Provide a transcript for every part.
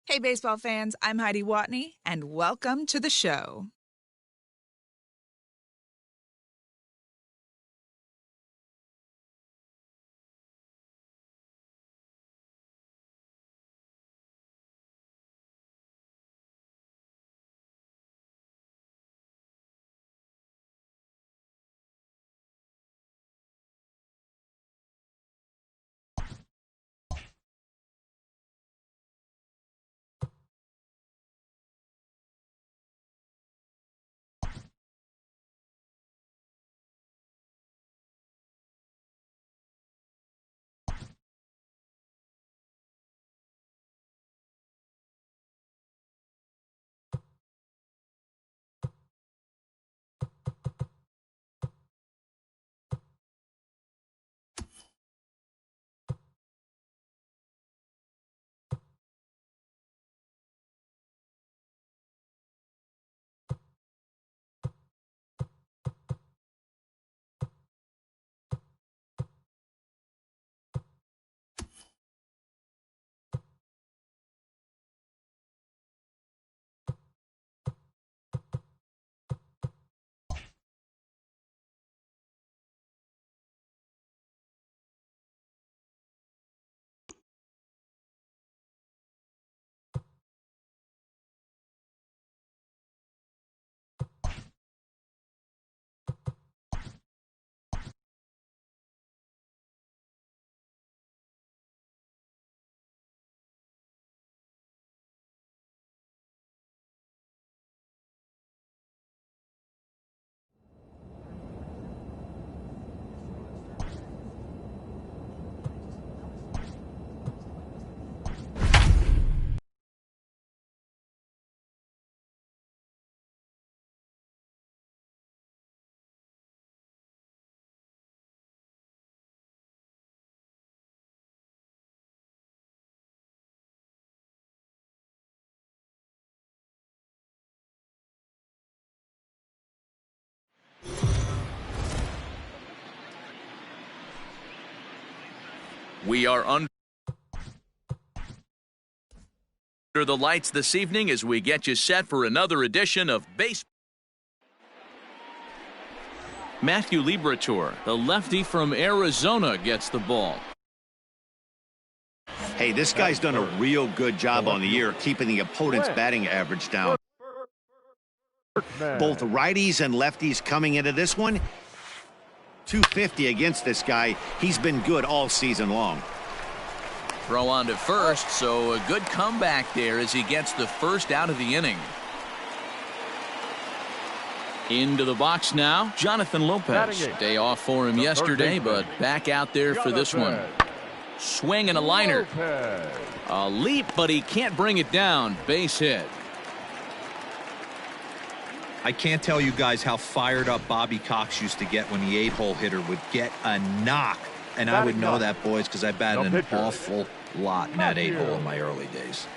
Hey, baseball fans, I'm Heidi Watney, and welcome to the show. We are under the lights this evening as we get you set for another edition of Baseball. Matthew Liberatore, the lefty from Arizona, gets the ball. Hey, this guy's done a real good job on the year keeping the opponent's batting average down. Both righties and lefties coming into this one, 250 against this guy. He's been good all season long. Throw on to first, so a good comeback there as he gets the first out of the inning. Into the box now, Jonathan Lopez. Day off for him yesterday, but back out there for this one. Swing and a liner. A leap, but he can't bring it down. Base hit. I can't tell you guys how fired up Bobby Cox used to get when the 8-hole hitter would get a knock. And I would know that, boys, because I batted an awful lot in that 8-hole in my early days.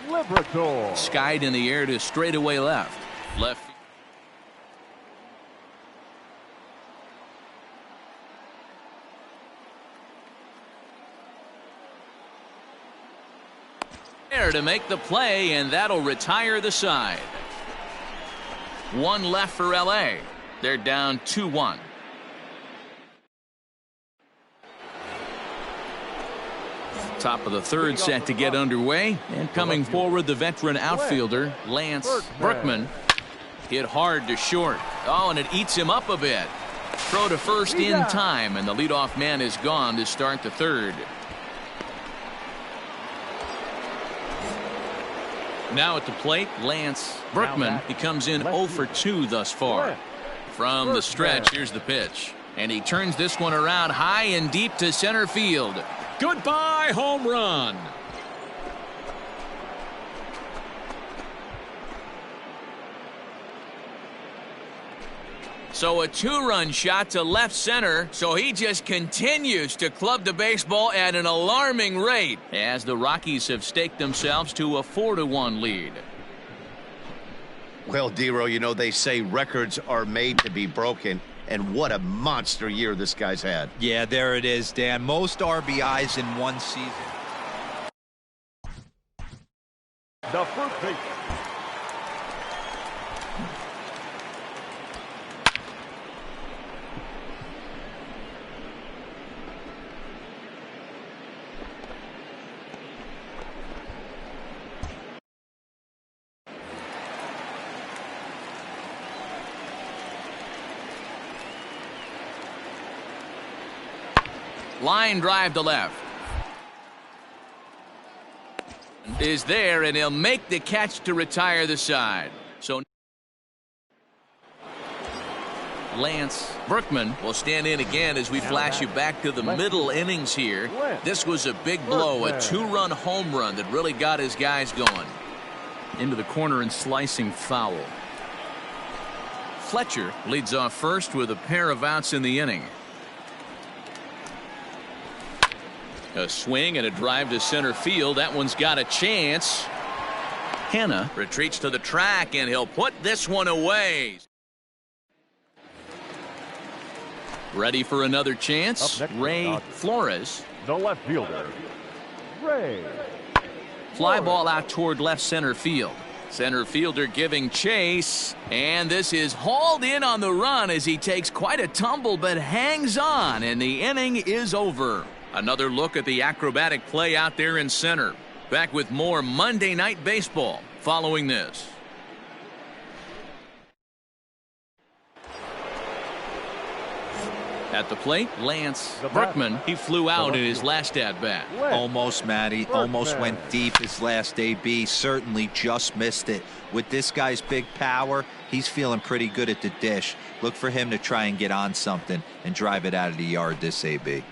Skied in the air to straightaway left. Left. There to make the play, and that'll retire the side. One left for LA. They're down 2-1. Top of the third set to get underway, and coming forward the veteran outfielder Lance Berkman. Hit hard to short. Oh, and it eats him up a bit. Throw to first in time, and the leadoff man is gone to start the third. Now at the plate, Lance Berkman. He comes in 0 for 2 thus far. From the stretch, here's the pitch. And he turns this one around high and deep to center field. Goodbye, home run. So a 2-run shot to left center, so he just continues to club the baseball at an alarming rate as the Rockies have staked themselves to a 4-1 lead. Well, Dero, you know, they say records are made to be broken, and what a monster year this guy's had. Yeah, there it is, Dan. Most RBIs in one season. The first base. Line drive to left. Is there, and he'll make the catch to retire the side. So Lance Berkman will stand in again as we flash you back to the middle innings here. This was a big blow, a two-run home run that really got his guys going. Into the corner and slicing foul. Fletcher leads off first with a pair of outs in the inning. A swing and a drive to center field. That one's got a chance. Hanna retreats to the track, and he'll put this one away. Ready for another chance. Ray Flores. The left fielder, Ray. Fly ball out toward left center field. Center fielder giving chase, and this is hauled in on the run as he takes quite a tumble but hangs on, and the inning is over. Another look at the acrobatic play out there in center. Back with more Monday Night Baseball following this. At the plate, Lance Berkman. He flew out in his last at-bat. Almost, Matty. Almost went deep his last AB. Certainly just missed it. With this guy's big power, he's feeling pretty good at the dish. Look for him to try and get on something and drive it out of the yard this AB.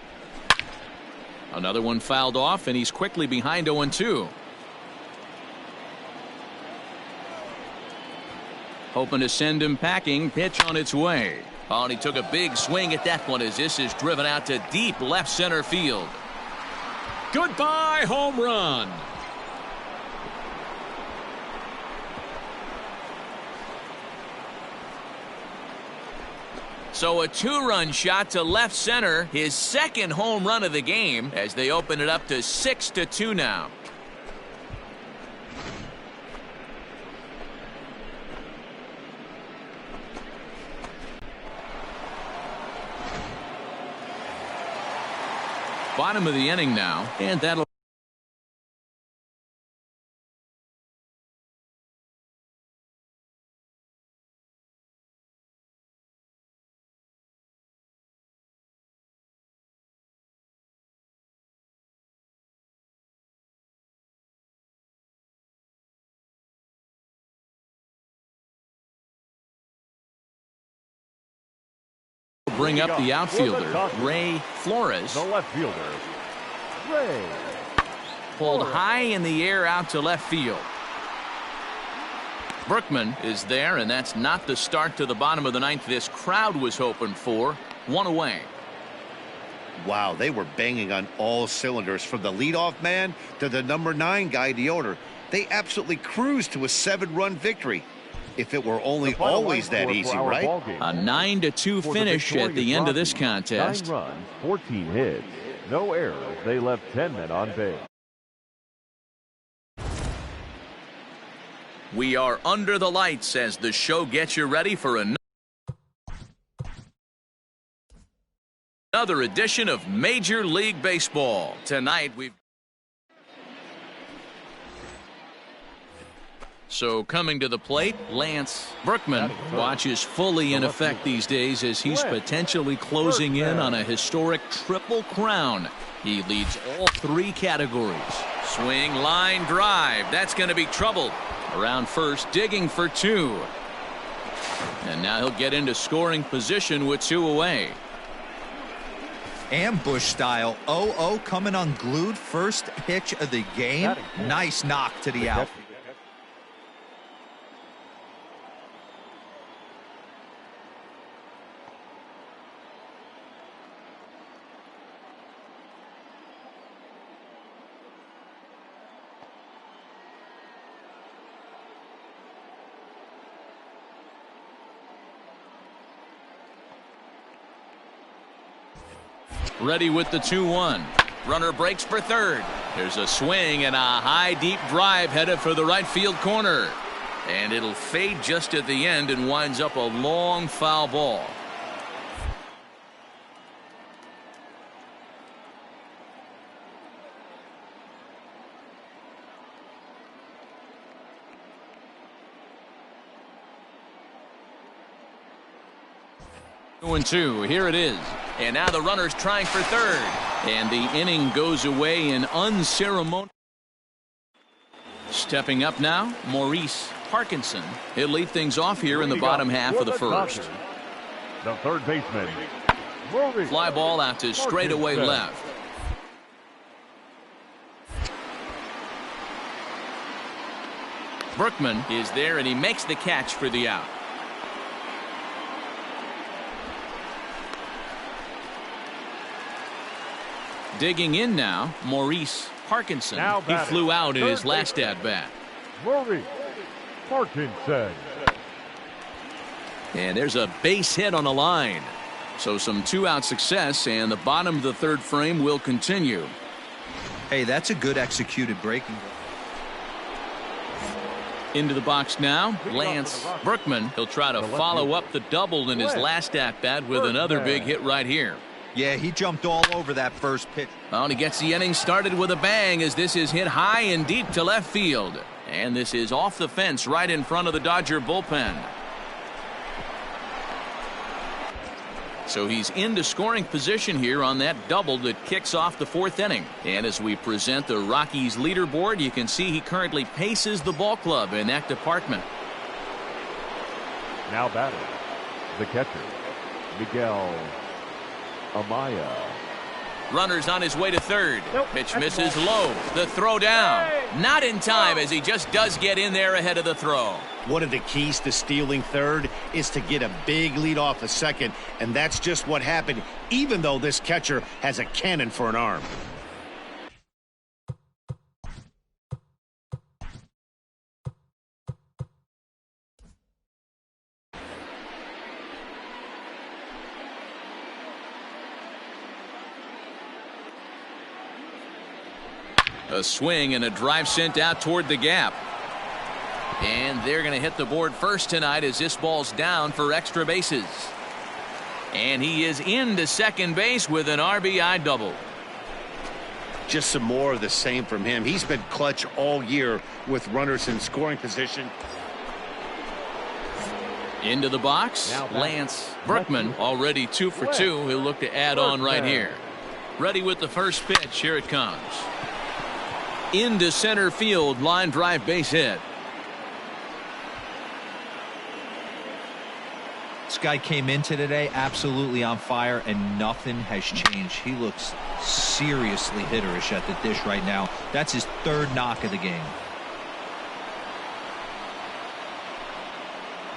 Another one fouled off, and he's quickly behind 0-2. Hoping to send him packing. Pitch on its way. Oh, and he took a big swing at that one as this is driven out to deep left center field. Goodbye, home run. So a two-run shot to left center, his second home run of the game, as they open it up to 6-2 now. Bottom of the inning now, and that'll bring up the outfielder, Ray Flores. The left fielder, Ray. Pulled high in the air out to left field. Berkman is there, and that's not the start to the bottom of the ninth this crowd was hoping for. One away. Wow, they were banging on all cylinders from the leadoff man to the number 9 guy, the order. They absolutely cruised to a 7-run victory. If it were only always that easy, right? A 9-2 finish at the end of this contest. 9 runs, 14 hits, no errors. They left 10 men on base. We are under the lights as the show gets you ready for another edition of Major League Baseball. Tonight we've So coming to the plate, Lance Berkman. Watch is fully in effect these days as he's potentially closing in on a historic triple crown. He leads all 3 categories. Swing, line, drive. That's going to be trouble. Around first, digging for 2. And now he'll get into scoring position with 2 away. Ambush style. 0-0 coming unglued. First pitch of the game. Nice knock to the outfield. Ready with the 2-1. Runner breaks for third. There's a swing and a high, deep drive headed for the right field corner. And it'll fade just at the end and winds up a long foul ball. 2-2. Here it is. And now the runner's trying for third. And the inning goes away in unceremonious. Stepping up now, Maurice Parkinson. He'll lead things off here in the bottom half of the first. The third baseman. Fly ball out to straightaway left. Berkman is there and he makes the catch for the out. Digging in now, Maurice Parkinson. He flew out in his last at-bat. Maurice Parkinson. And there's a base hit on the line. So some two-out success, and the bottom of the third frame will continue. Hey, that's a good executed breaking ball. Into the box now, Lance Berkman. He'll try to follow up the double in his last at-bat with another big hit right here. Yeah, he jumped all over that first pitch. Well, and he gets the inning started with a bang as this is hit high and deep to left field. And this is off the fence right in front of the Dodger bullpen. So he's into scoring position here on that double that kicks off the fourth inning. And as we present the Rockies leaderboard, you can see he currently paces the ball club in that department. Now batting, the catcher, Miguel Amaya. Runner's on his way to third. Pitch misses low. The throw down. Not in time as he just does get in there ahead of the throw. One of the keys to stealing third is to get a big lead off a second, and that's just what happened, even though this catcher has a cannon for an arm. A swing and a drive sent out toward the gap. And they're going to hit the board first tonight as this ball's down for extra bases. And he is into second base with an RBI double. Just some more of the same from him. He's been clutch all year with runners in scoring position. Into the box, Lance Berkman, already 2 for 2. He'll look to add on right here. Ready with the first pitch. Here it comes. Into center field, line drive base hit. This guy came into today absolutely on fire, and nothing has changed. He looks seriously hitterish at the dish right now. That's his third knock of the game.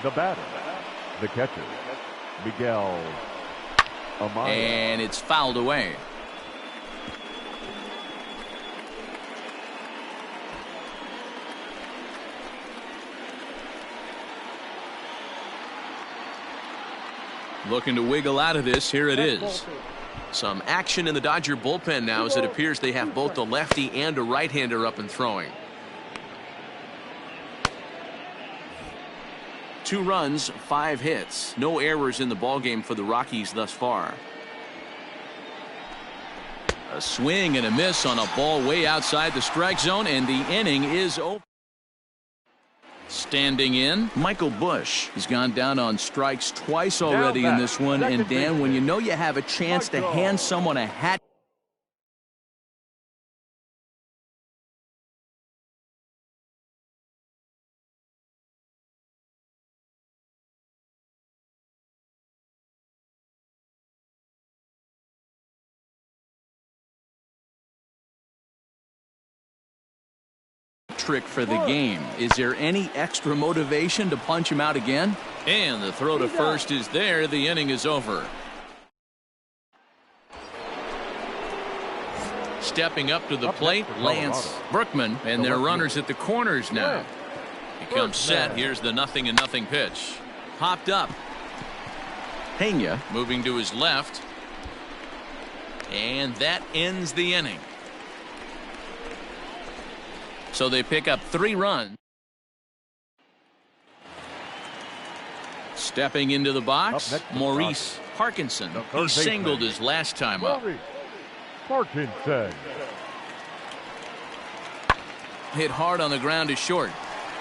The batter, the catcher, Miguel Amaya. And it's fouled away. Looking to wiggle out of this. Here it is. Some action in the Dodger bullpen now as it appears they have both a lefty and a right-hander up and throwing. 2 runs, 5 hits. No errors in the ballgame for the Rockies thus far. A swing and a miss on a ball way outside the strike zone, and the inning is over. Standing in, Michael Busch. He's gone down on strikes twice already in this one. And Dan, when you know you have a chance to hand someone a hat. Trick for the game. Is there any extra motivation to punch him out again? And the throw to first is there. The inning is over. Stepping up to the plate, Lance Berkman, and their runners at the corners now. He comes set. Here's the 0-0 pitch. Popped up. Pena moving to his left. And that ends the inning. So they pick up 3 runs. Stepping into the box, Maurice Parkinson. He singled his last time up. Parkinson. Hit hard on the ground to short.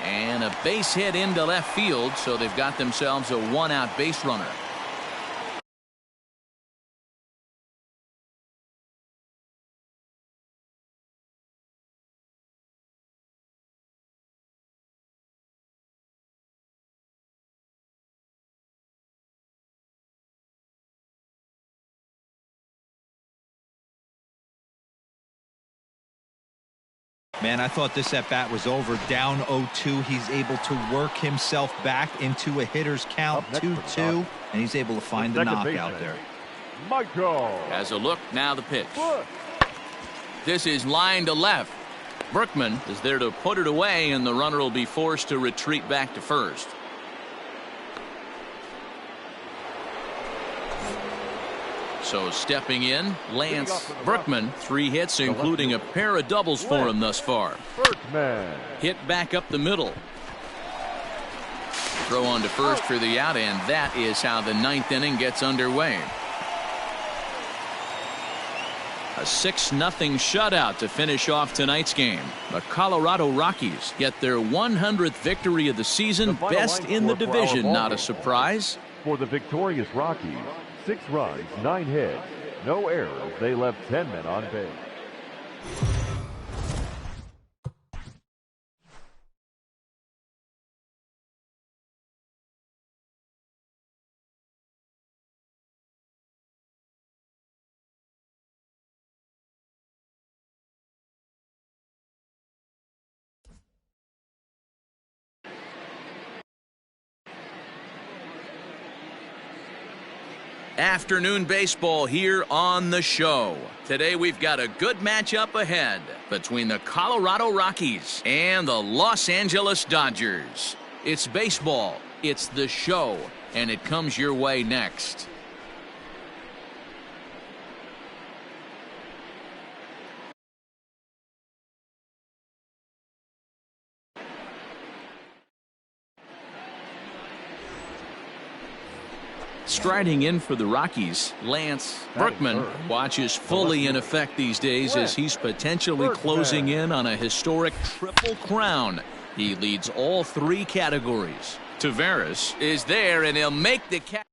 And a base hit into left field, so they've got themselves a 1-out base runner. Man, I thought this at-bat was over. Down 0-2. He's able to work himself back into a hitter's count, 2-2, and he's able to find the knockout there. Michael. Has a look, now the pitch. This is line to left. Berkman is there to put it away, and the runner will be forced to retreat back to first. So stepping in, Lance Berkman, 3 hits, including a pair of doubles for him thus far. Berkman. Hit back up the middle. Throw on to first for the out, and that is how the 9th inning gets underway. A 6-0 shutout to finish off tonight's game. The Colorado Rockies get their 100th victory of the season, best in the division. Not a surprise. For the victorious Rockies, 6 runs, 9 hits, no errors. They left 10 men on base. Afternoon baseball here on the show. Today we've got a good matchup ahead between the Colorado Rockies and the Los Angeles Dodgers. It's baseball, it's the show, and it comes your way next. Striding in for the Rockies, Lance Berkman watches fully in effect these days as he's potentially closing in on a historic triple crown. He leads all 3 categories. Tavares is there, and he'll make the catch.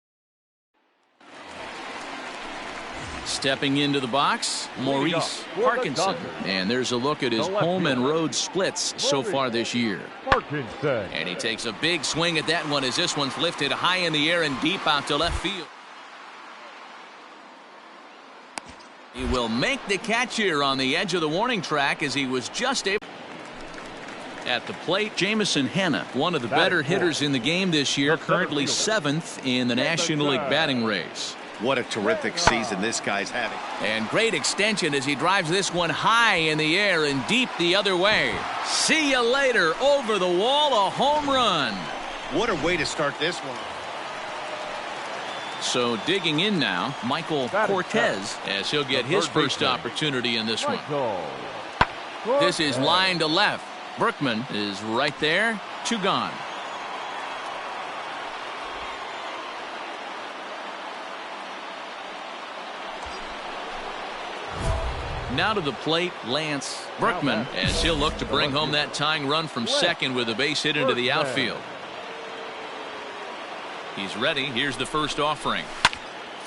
Stepping into the box, Maurice Parkinson. And there's a look at his home and road splits so far this year. Parkinson. And he takes a big swing at that one as this one's lifted high in the air and deep out to left field. He will make the catch here on the edge of the warning track as he was just able. At the plate, Jamison Hanna, one of the better hitters in the game this year, currently 7th in the National League batting race. What a terrific season this guy's having. And great extension as he drives this one high in the air and deep the other way. See you later. Over the wall, a home run. What a way to start this one. So digging in now, Michael Cortez, as he'll get his first opportunity in this one. This is line to left. Berkman is right there. 2 gone. Now to the plate, Lance Berkman, as he'll look to bring home that tying run from second with a base hit into the outfield. He's ready. Here's the first offering.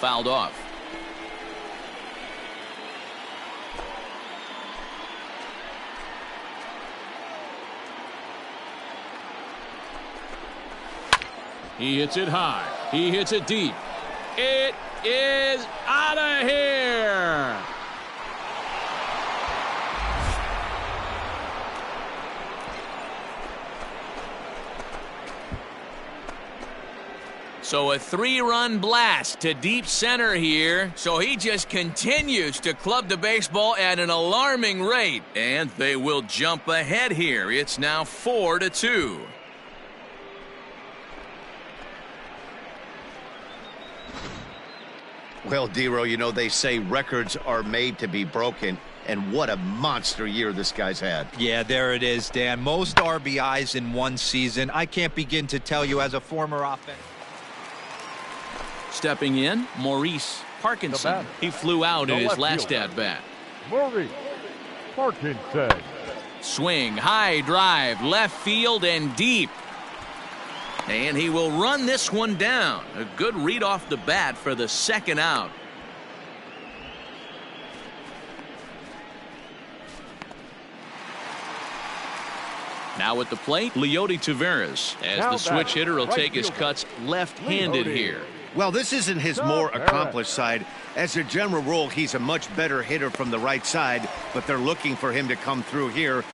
Fouled off. He hits it high. He hits it deep. It is out of here. So a 3-run blast to deep center here. So he just continues to club the baseball at an alarming rate. And they will jump ahead here. It's now 4-2. Well, Dero, you know, they say records are made to be broken, and what a monster year this guy's had. Yeah, there it is, Dan. Most RBIs in one season. I can't begin to tell you as a former offense. Stepping in, Maurice Parkinson. He flew out in his last at-bat. Maurice Parkinson. Swing, high drive, left field and deep. And he will run this one down. A good read off the bat for the second out. Now at the plate, Leody Taveras, as the switch hitter will take his cuts left-handed here. Well, this isn't his more accomplished side. As a general rule, he's a much better hitter from the right side, but they're looking for him to come through here.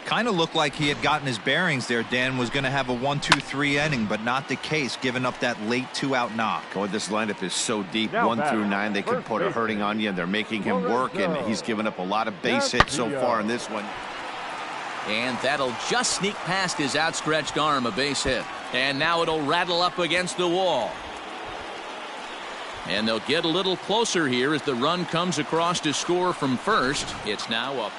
Kind of looked like he had gotten his bearings there. Dan was going to have a 1-2-3 inning, but not the case, giving up that late 2-out knock. Oh, this lineup is so deep, 1 through 9, they can put a hurting on you, and they're making him work, and he's given up a lot of base hits so far in this one. And that'll just sneak past his outstretched arm, a base hit. And now it'll rattle up against the wall. And they'll get a little closer here as the run comes across to score from first. It's now up.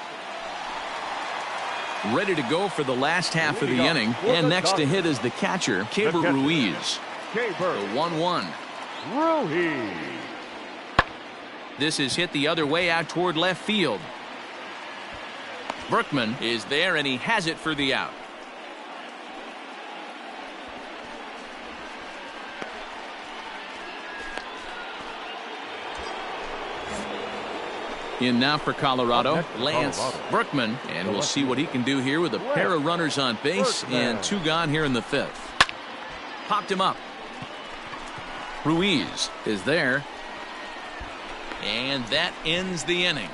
Ready to go for the last half of the inning. And next to hit is the catcher, Keibert Ruiz. The 1-1. Ruiz. This is hit the other way out toward left field. Berkman is there, and he has it for the out. In now for Colorado, Lance Berkman, and we'll see what he can do here with a pair of runners on base and 2 gone here in the 5th. Popped him up. Ruiz is there, and that ends the inning.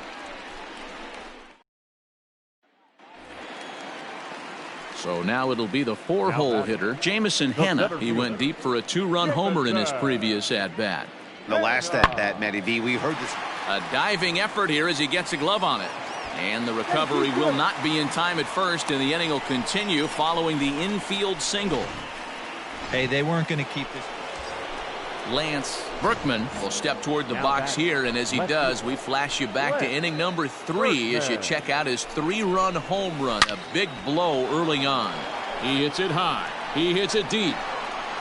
So now it'll be the 4-hole hitter, Jamison Hanna. He went deep for a 2-run homer in his previous at-bat. The last at-bat, Matty V, we heard this. A diving effort here as he gets a glove on it. And the recovery will not be in time at first, and the inning will continue following the infield single. Hey, they weren't going to keep this. Lance Berkman will step toward the box here, and as he does, we flash you back to inning number 3 as you check out his 3-run home run. A big blow early on. He hits it high. He hits it deep.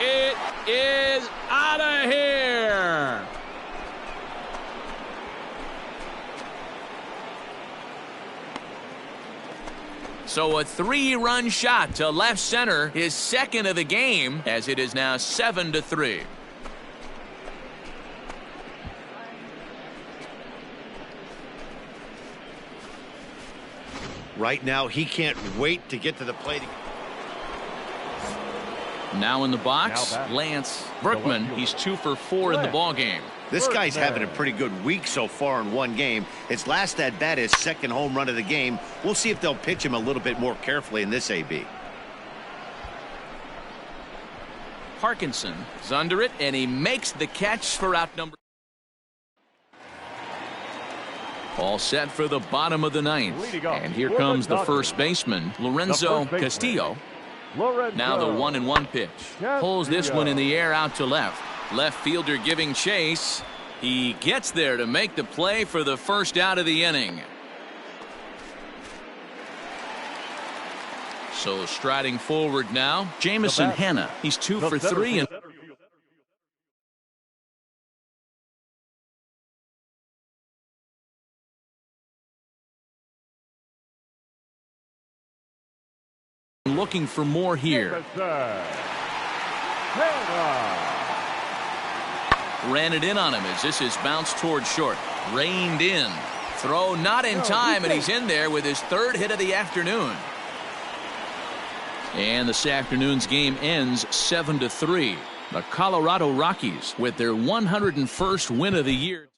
It is out of here. So a 3-run shot to left center, his second of the game, as it is now 7-3. Right now, he can't wait to get to the plate. Now in the box, Lance Berkman. He's 2 for 4 in the ballgame. This guy's having a pretty good week so far in one game. His last at-bat is second home run of the game. We'll see if they'll pitch him a little bit more carefully in this AB. Parkinson is under it, and he makes the catch for out number. All set for the bottom of the 9th. And here comes the first baseman, Lorenzo Castillo. Now the 1-1 pitch. Pulls this one in the air out to left. Left fielder giving chase. He gets there to make the play for the first out of the inning. So striding forward now, Jamison Hanna. He's 2 for 3 and looking for more here. Ran it in on him as this is bounced toward short. Reined in. Throw not in time, and he's in there with his 3rd hit of the afternoon. And this afternoon's game ends 7-3. The Colorado Rockies with their 101st win of the year.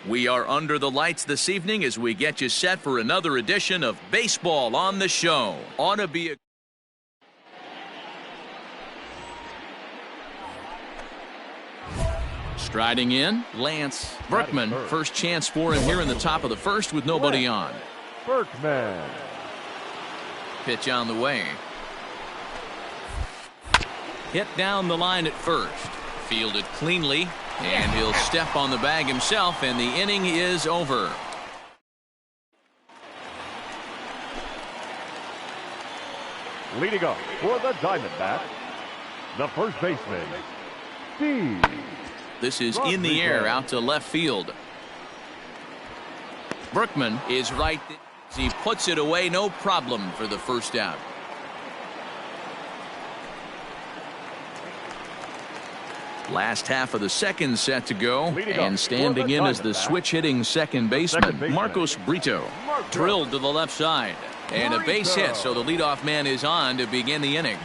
We are under the lights this evening as we get you set for another edition of Baseball on the Show. Ought to be a striding in, Lance Berkman. First chance for him here in the top of the first with nobody on. Berkman. Pitch on the way. Hit down the line at first. Fielded cleanly. And he'll step on the bag himself, and the inning is over. Leading off for the Diamondbacks, the first baseman, Steve. This is in the air out to left field. Berkman is right. He puts it away, no problem for the first out. Last half of the second set to go, and standing in as the switch-hitting second baseman, Marcos Brito. Drilled to the left side, and a base hit, so the leadoff man is on to begin the inning.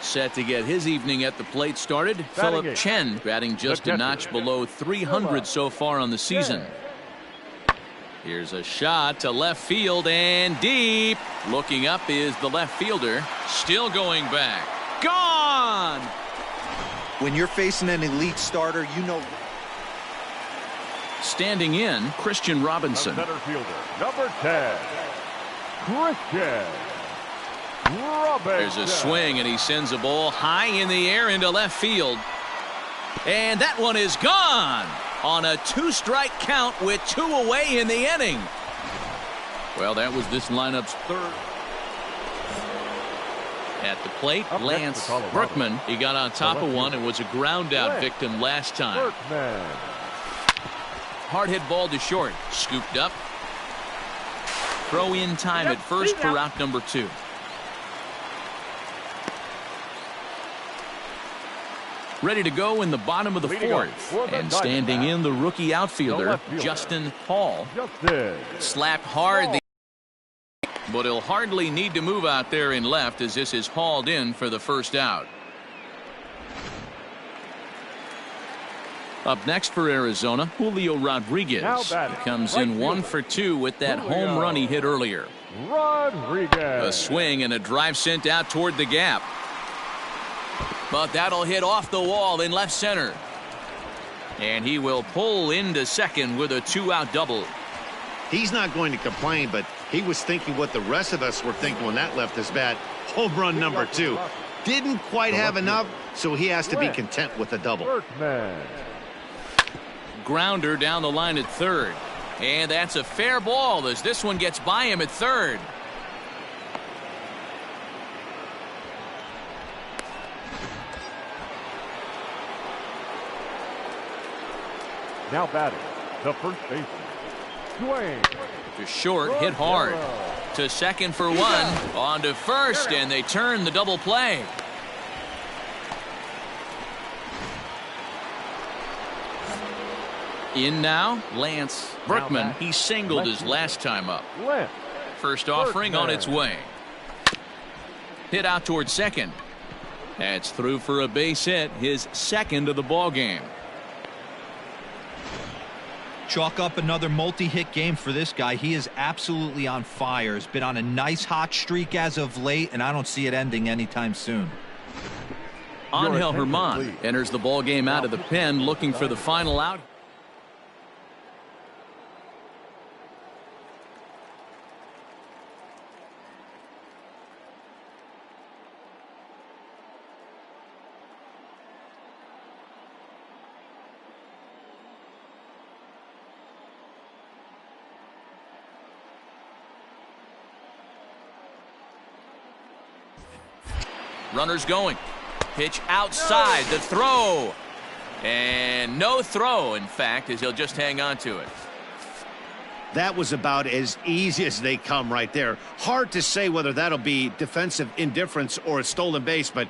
Set to get his evening at the plate started. Philip Chen batting just a notch below 300 so far on the season. Here's a shot to left field and deep. Looking up is the left fielder. Still going back. Gone! When you're facing an elite starter, you know. Standing in, Christian Robinson. The center fielder, number 10, Christian Robinson. There's a swing, and he sends a ball high in the air into left field. And that one is gone on a two-strike count with two away in the inning. Well, that was this lineup's third. At the plate, Lance Berkman. He got on top of one and was a ground-out victim last time. Hard hit ball to short. Scooped up. Throw in time at first for out number 2. Ready to go in the bottom of the fourth. And standing in, the rookie outfielder, Justin Hall. Slapped hard, but he'll hardly need to move out there in left as this is hauled in for the first out. Up next for Arizona, Julio Rodriguez. He comes in 1 for 2 with that home run he hit earlier. A swing and a drive sent out toward the gap. But that'll hit off the wall in left center. And he will pull into second with a 2-out double. He's not going to complain, but he was thinking what the rest of us were thinking when that left his bat. Home run number 2. Didn't quite have enough, so he has to be content with a double. Grounder down the line at third. And that's a fair ball as this one gets by him at third. Now batting, the first baseman, swing. To short, hit hard. To second for 1. On to first, and they turn the double play. In now, Lance Berkman. He singled his last time up. First offering on its way. Hit out towards second. That's through for a base hit, his second of the ball game. Chalk up another multi-hit game for this guy. He is absolutely on fire. He's been on a nice hot streak as of late, and I don't see it ending anytime soon. Angel Herman enters the ball game out of the pen, looking for the final out. Runners going. Pitch outside. The throw. And no throw, in fact, as he'll just hang on to it. That was about as easy as they come right there. Hard to say whether that'll be defensive indifference or a stolen base, but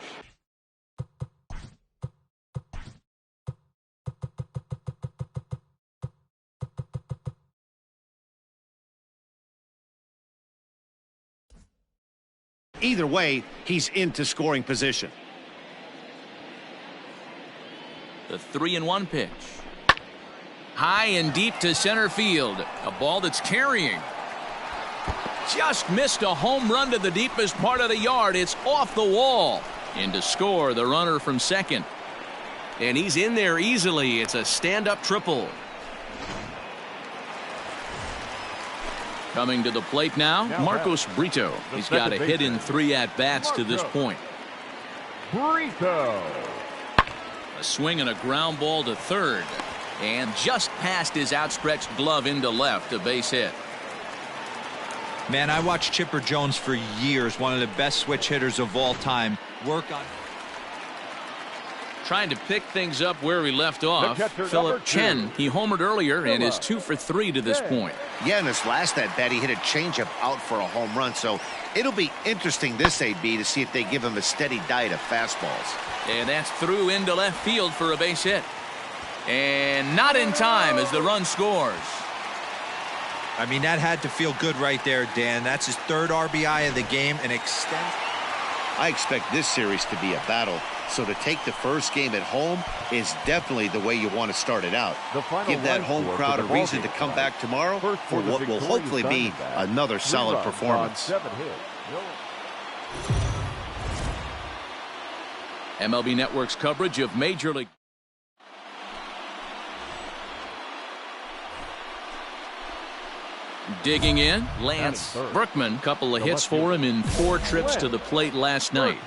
either way, he's into scoring position. The 3-1 pitch. High and deep to center field. A ball that's carrying. Just missed a home run to the deepest part of the yard. It's off the wall. In to score, the runner from second. And he's in there easily. It's a stand-up triple. Coming to the plate now, Marcos Brito. He's got a hit in 3 at-bats to this point. Brito. A swing and a ground ball to third. And just past his outstretched glove into left, a base hit. Man, I watched Chipper Jones for years, one of the best switch hitters of all time. Work on trying to pick things up where we left off. Philip Chen, he homered earlier and is 2 for 3 to this point. Yeah, in his last at-bat, he hit a changeup out for a home run, so it'll be interesting this AB to see if they give him a steady diet of fastballs. And that's through into left field for a base hit. And not in time as the run scores. I mean, that had to feel good right there, Dan. That's his 3rd RBI of the game and extends. I expect this series to be a battle, so to take the first game at home is definitely the way you want to start it out. Give that home crowd a reason to come back tomorrow for what will hopefully be another solid performance. MLB Network's coverage of Major League. Digging in, Lance Berkman. Couple of hits for him in 4 trips to the plate last night.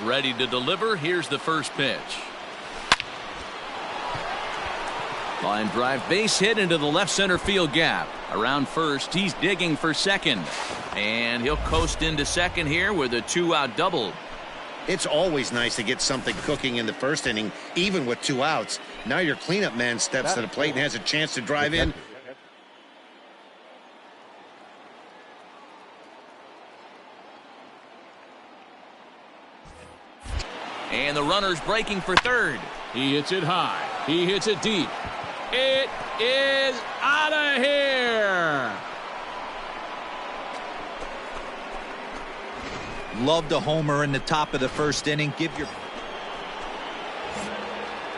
Ready to deliver. Here's the first pitch. Line drive, base hit into the left center field gap. Around first, he's digging for second. And he'll coast into second here with a 2-out double. It's always nice to get something cooking in the first inning, even with 2 outs. Now your cleanup man steps to the plate and has a chance to drive in. And the runner's breaking for third. He hits it high. He hits it deep. It is out of here. Love the homer in the top of the first inning.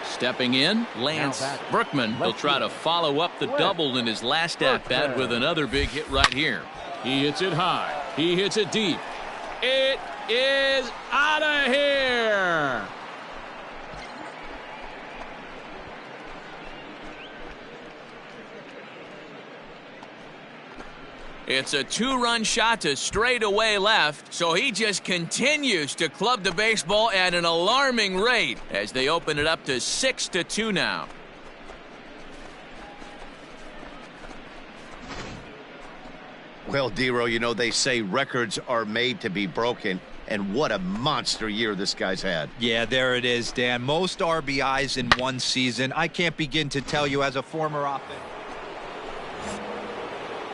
Stepping in, Lance Berkman. He'll try to follow up the double in his last at-bat with another big hit right here. He hits it high. He hits it deep. It is out of here. It's a 2-run shot to straightaway left, so he just continues to club the baseball at an alarming rate as they open it up to 6-2 now. Well, Dero, you know, they say records are made to be broken, and what a monster year this guy's had. Yeah, there it is, Dan. Most RBIs in one season. I can't begin to tell you as a former offense.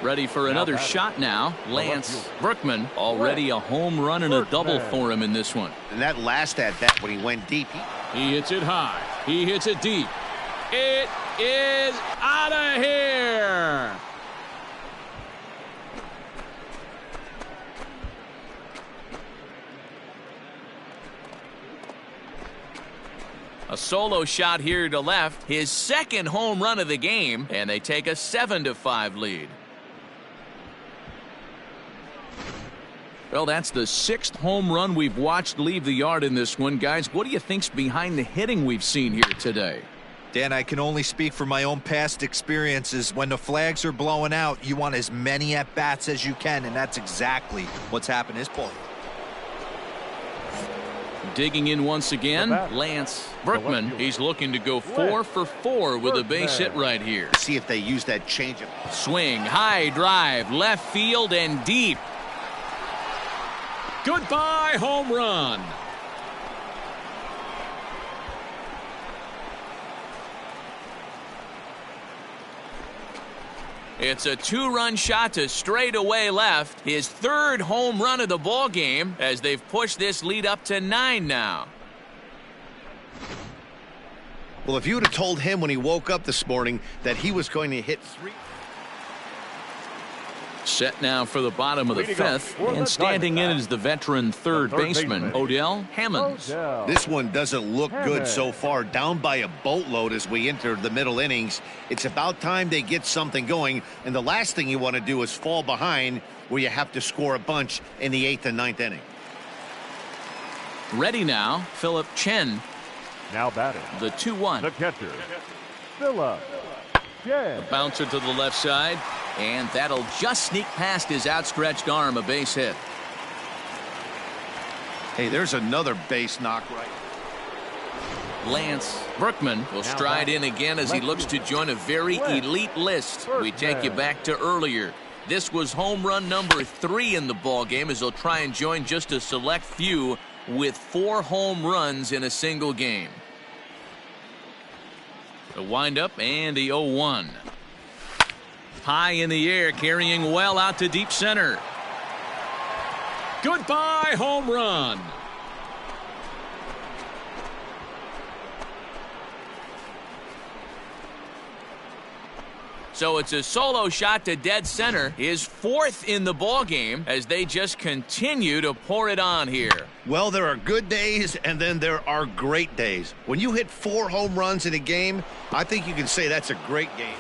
Ready for another shot now. Lance Berkman, already a home run and a double for him in this one. And that last at-bat when he went deep. He hits it high. He hits it deep. It is out of here. A solo shot here to left. His second home run of the game, and they take a 7-5 lead. Well, that's the 6th home run we've watched leave the yard in this one. Guys, what do you think's behind the hitting we've seen here today? Dan, I can only speak from my own past experiences. When the flags are blowing out, you want as many at-bats as you can, and that's exactly what's happened this ball. Digging in once again, Lance Berkman. He's looking to go 4 for 4 with a base hit right here. See if they use that changeup. Swing, high drive, left field and deep. Goodbye home run. It's a two-run shot to straightaway left. His third home run of the ball game as they've pushed this lead up to 9 now. Well, if you would have told him when he woke up this morning that he was going to hit 3. Set now for the bottom of the 5th, and standing in is the veteran third baseman, Odell Hammonds. This one doesn't look good so far, down by a boatload as we enter the middle innings. It's about time they get something going, and the last thing you want to do is fall behind where you have to score a bunch in the 8th and 9th inning. Ready now, Philip Chen. Now batting, The 2-1. the catcher, Philip Chen. Bouncer to the left side, and that'll just sneak past his outstretched arm, a base hit. Hey, there's another base knock right. Lance Berkman will stride in again as he looks to join a very elite list. We take you back to earlier. This was home run number 3 in the ball game as they'll try and join just a select few with 4 home runs in a single game. The windup and the 0-1. High in the air, carrying well out to deep center. Goodbye home run. So it's a solo shot to dead center, his 4th in the ball game as they just continue to pour it on here. Well, there are good days and then there are great days. When you hit 4 home runs in a game, I think you can say that's a great game.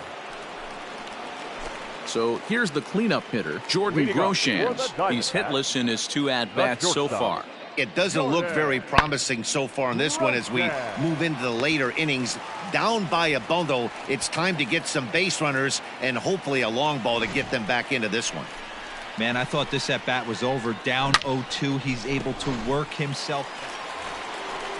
So here's the cleanup hitter, Jordan Groshans. He's hitless in his 2 at-bats so far. It doesn't look very promising so far in this one as we move into the later innings. Down by a bundle, it's time to get some base runners and hopefully a long ball to get them back into this one. Man, I thought this at-bat was over. Down 0-2. He's able to work himself.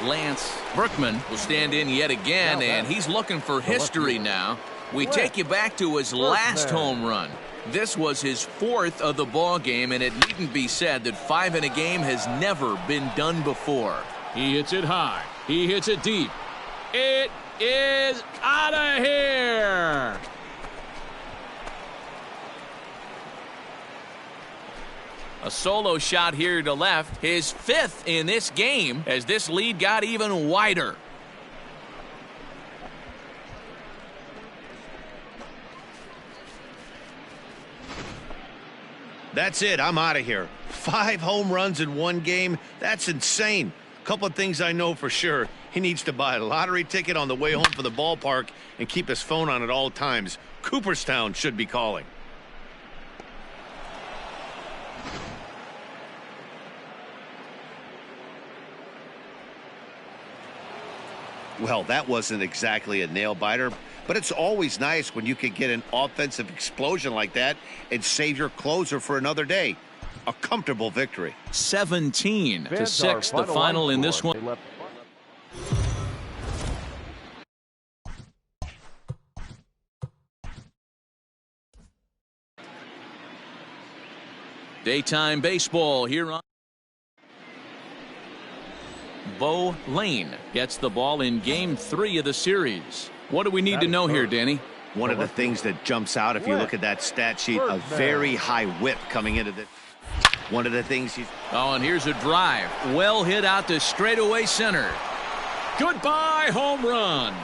Lance Berkman will stand in yet again, and he's looking for history now. We take you back to his last home run. This was his 4th of the ball game, and it needn't be said that 5 in a game has never been done before. He hits it high. He hits it deep. It is out of here. A solo shot here to left, his 5th in this game as this lead got even wider. That's it. I'm out of here. 5 home runs in one game. That's insane. A couple of things I know for sure. He needs to buy a lottery ticket on the way home from the ballpark and keep his phone on at all times. Cooperstown should be calling. Well, that wasn't exactly a nail-biter, but it's always nice when you can get an offensive explosion like that and save your closer for another day. A comfortable victory. 17-6, the final in this one. Daytime baseball here on. Bo Lane gets the ball in game 3 of the series. What do we need to know here, Danny? One of the things that jumps out if you look at that stat sheet, a very high whip coming into this. One of the things he's... Oh, and here's a drive. Well hit out to straightaway center. Goodbye home run.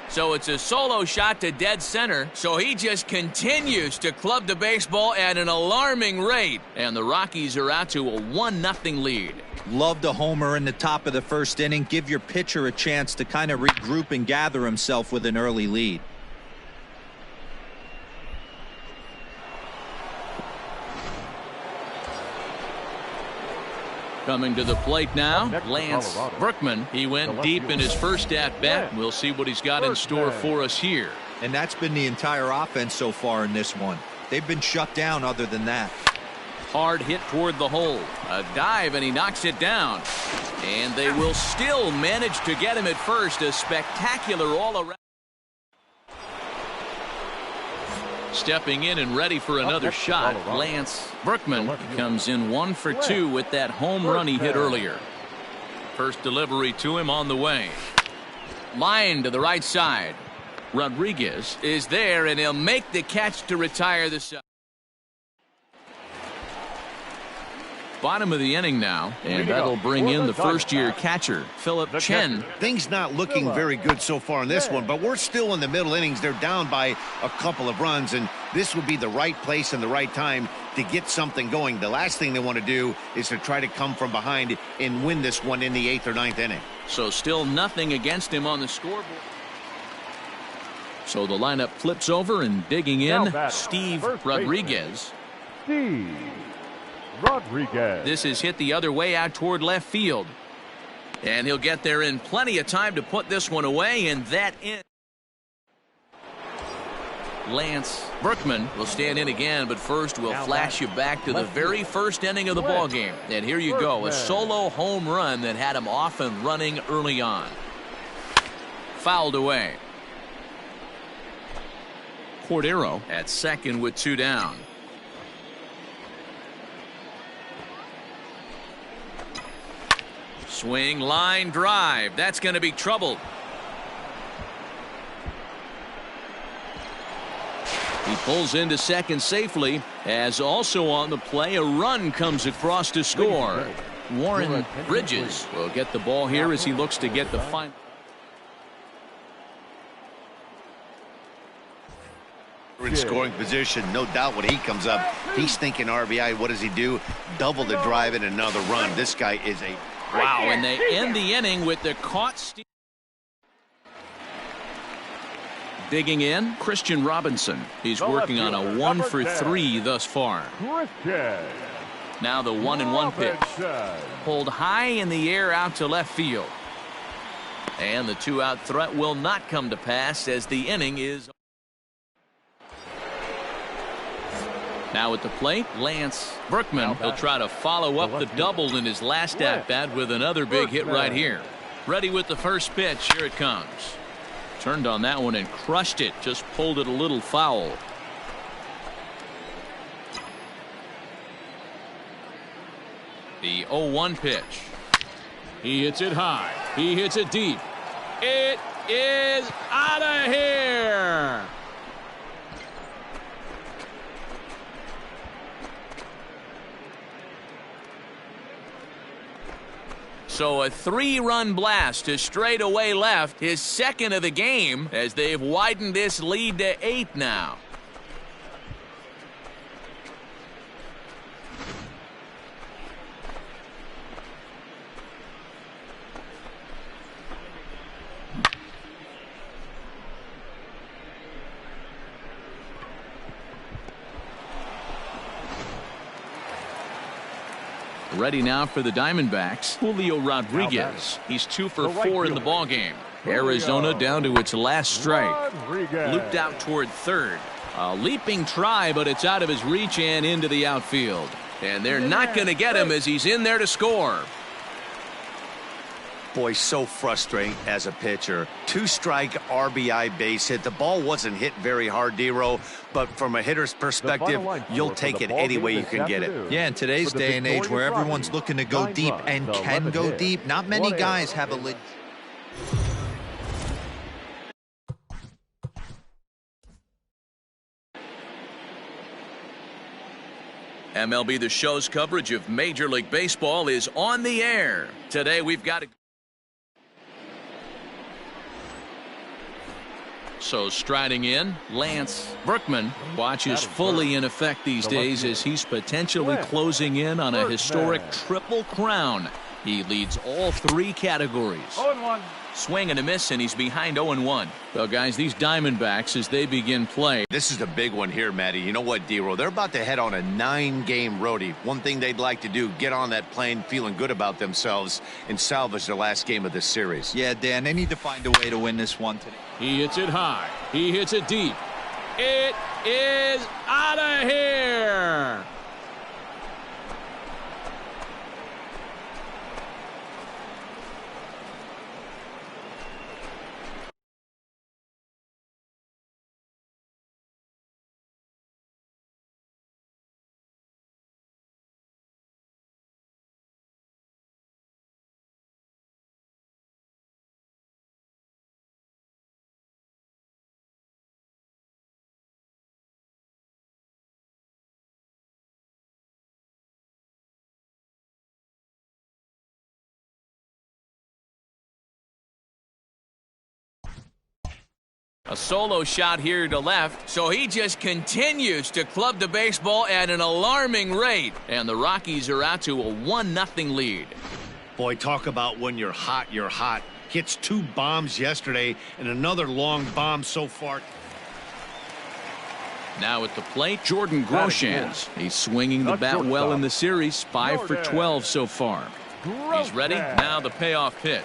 So it's a solo shot to dead center. So he just continues to club the baseball at an alarming rate. And the Rockies are out to a 1-0 lead. Love the homer in the top of the 1st inning. Give your pitcher a chance to kind of regroup and gather himself with an early lead. Coming to the plate now, Lance Berkman. He went deep in his first at-bat. We'll see what he's got in store for us here. And that's been the entire offense so far in this one. They've been shut down other than that. Hard hit toward the hole. A dive, and he knocks it down. And they will still manage to get him at first. A spectacular all-around. Stepping in and ready for another shot, Lance Berkman comes in 1 for 2 with that home run he hit earlier. First delivery to him on the way. Line to the right side. Rodriguez is there, and he'll make the catch to retire the side. Bottom of the inning now, and that'll bring in the first-year catcher, Philip Chen. Things not looking very good so far in this one, but we're still in the middle innings. They're down by a couple of runs, and this would be the right place and the right time to get something going. The last thing they want to do is to try to come from behind and win this one in the 8th or 9th inning. So still nothing against him on the scoreboard. So the lineup flips over, and digging in, Steve Rodriguez. Steve Rodriguez. This is hit the other way out toward left field. And he'll get there in plenty of time to put this one away, and that in. Lance Berkman will stand in again, but first we'll flash you back to the very first inning of the ball game. And here you go, a solo home run that had him off and running early on. Fouled away. Cordero at second with 2 down. Swing, line, drive. That's going to be trouble. He pulls into second safely, as also on the play, a run comes across to score. Warren Bridges will get the ball here as he looks to get the final. In scoring position, no doubt when he comes up, he's thinking RBI. What does he do? Double the drive and another run. This guy is a... Wow, and they end the inning with the caught steal. Digging in, Christian Robinson. He's working on a 1 for 3 thus far. Now the 1-1 pitch. Pulled high in the air out to left field. And the 2-out threat will not come to pass as the inning is. Now at the plate, Lance Berkman. He'll try to follow up the double in his last at-bat with another big hit right here. Ready with the first pitch. Here it comes. Turned on that one and crushed it. Just pulled it a little foul. The 0-1 pitch. He hits it high. He hits it deep. It is out of here. So a 3-run blast to straightaway left, his second of the game, as they've widened this lead to 8 now. Ready now for the Diamondbacks, Julio Rodriguez. He's 2 for 4 in the ballgame. Arizona down to its last strike. Looped out toward third. A leaping try, but it's out of his reach and into the outfield. And they're not going to get him as he's in there to score. Boy, so frustrating as a pitcher. 2-strike RBI base hit. The ball wasn't hit very hard, D-Row, but from a hitter's perspective, you'll take it any way you can get it. Yeah, in today's day and age where everyone's looking to go deep and can go deep, not many guys have a lid. MLB The Show's coverage of Major League Baseball is on the air. Today we've got a... So striding in, Lance Berkman. Watch is fully in effect these days as he's potentially closing in on a historic triple crown. He leads all 3 categories. 0-1. Swing and a miss, and he's behind 0-1. So, guys, these Diamondbacks, as they begin play. This is the big one here, Matty. You know what, D-Row? They're about to head on a 9-game roadie. One thing they'd like to do, get on that plane feeling good about themselves and salvage their last game of this series. Yeah, Dan, they need to find a way to win this one today. He hits it high. He hits it deep. It is out of here. A solo shot here to left, so he just continues to club the baseball at an alarming rate. And the Rockies are out to a 1-0 lead. Boy, talk about when you're hot, you're hot. Hits 2 bombs yesterday and another long bomb so far. Now at the plate, Jordan Groshans. He's swinging the bat well in the series, 5 for 12 so far. He's ready. Now the payoff pitch.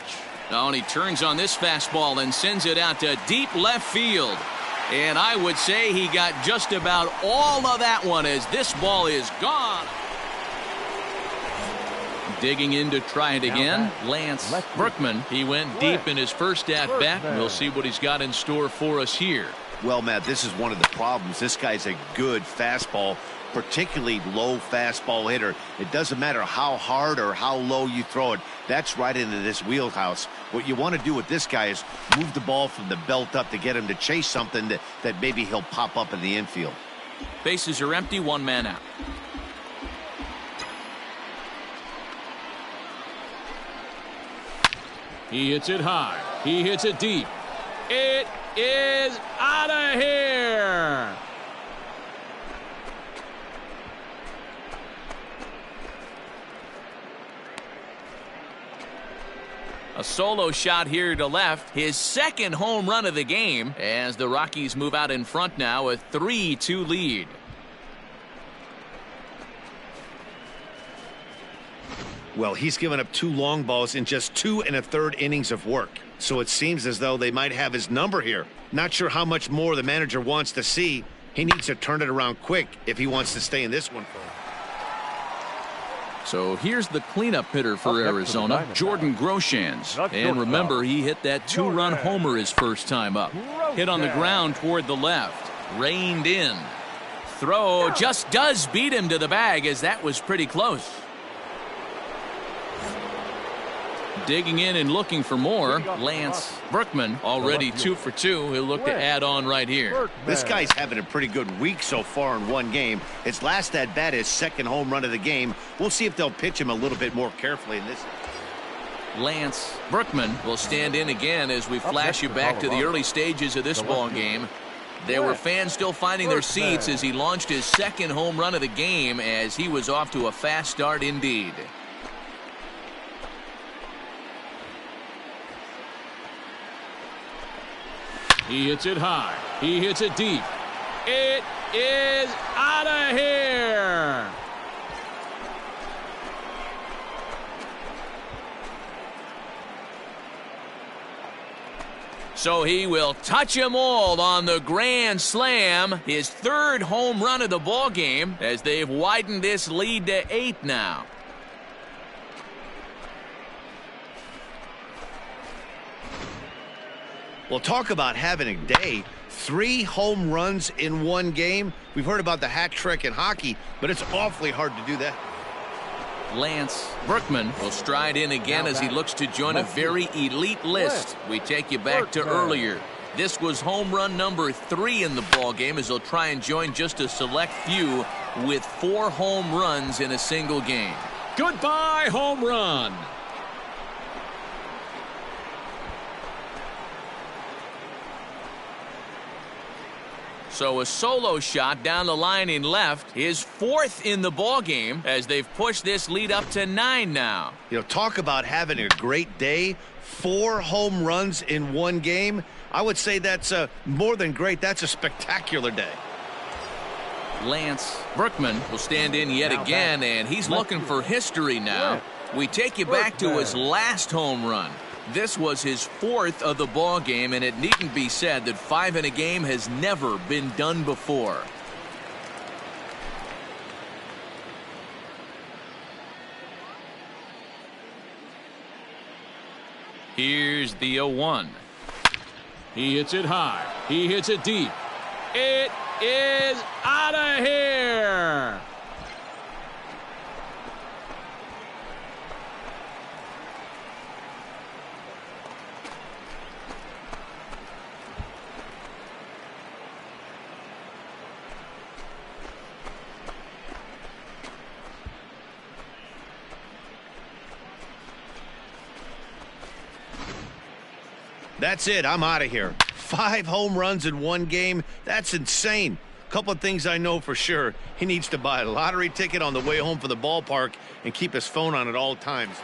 Oh, and he turns on this fastball and sends it out to deep left field. And I would say he got just about all of that one as this ball is gone. Digging in to try it again, Lance Berkman. He went deep in his first at-bat. We'll see what he's got in store for us here. Well, Matt, this is one of the problems. This guy's a good fastball, particularly low fastball hitter. It doesn't matter how hard or how low you throw it. That's right into this wheelhouse. What you want to do with this guy is move the ball from the belt up to get him to chase something that maybe he'll pop up in the infield. Bases are empty, 1 man out. He hits it high. He hits it deep. It is out of here. A solo shot here to left. His second home run of the game as the Rockies move out in front now, a 3-2 lead. Well, he's given up 2 long balls in just 2 1/3 innings of work. So it seems as though they might have his number here. Not sure how much more the manager wants to see. He needs to turn it around quick if he wants to stay in this one. So here's the cleanup hitter for Arizona, Jordan Groshans. And remember, he hit that 2-run homer his first time up. Hit on the ground toward the left. Reined in. Throw just does beat him to the bag as that was pretty close. Digging in and looking for more, Lance Berkman, already 2 for 2. He'll look to add on right here. This guy's having a pretty good week so far in one game. His last at bat, his second home run of the game. We'll see if they'll pitch him a little bit more carefully in this. Lance Berkman will stand in again as we flash you back to the early stages of this ball game. There were fans still finding their seats as he launched his second home run of the game as he was off to a fast start indeed. He hits it high. He hits it deep. It is out of here. So he will touch them all on the grand slam. His 3rd home run of the ball game as they've widened this lead to 8 now. Well, talk about having a day. 3 home runs in one game. We've heard about the hat trick in hockey, but it's awfully hard to do that. Lance Berkman will stride in again as he looks to join a very elite list. We take you back to earlier. This was home run number 3 in the ball game as he'll try and join just a select few with 4 home runs in a single game. Goodbye, home run. So a solo shot down the line in left, his 4th in the ball game as they've pushed this lead up to 9 now. You know, talk about having a great day. 4 home runs in one game. I would say that's more than great. That's a spectacular day. Lance Berkman will stand in yet again, and he's looking for history now. We take you back to his last home run. This was his 4th of the ball game, and it needn't be said that 5 in a game has never been done before. Here's the 0-1. He hits it high. He hits it deep. It is out of here. That's it. I'm out of here. 5 home runs in one game? That's insane. Couple of things I know for sure. He needs to buy a lottery ticket on the way home from the ballpark and keep his phone on at all times.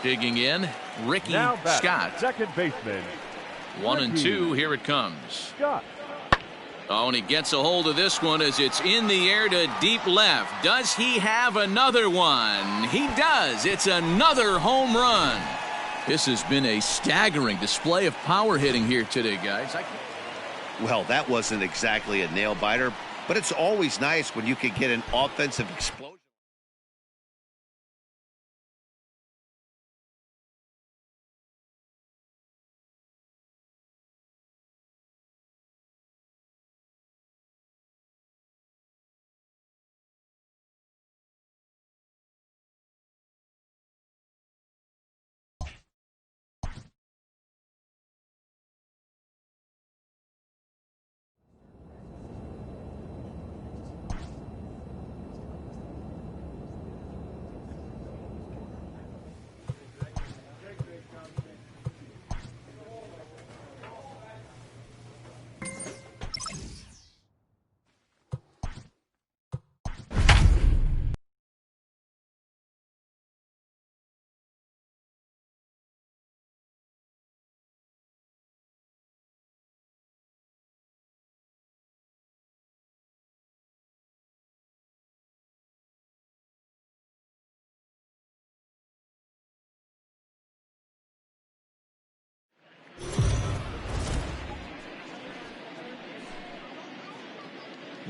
Digging in, Ricky Now back, Scott. second baseman. 1-2, here it comes. Scott. Oh, and he gets a hold of this one as it's in the air to deep left. Does he have another one? He does. It's another home run. This has been a staggering display of power hitting here today, guys. Well, that wasn't exactly a nail-biter, but it's always nice when you can get an offensive explosion.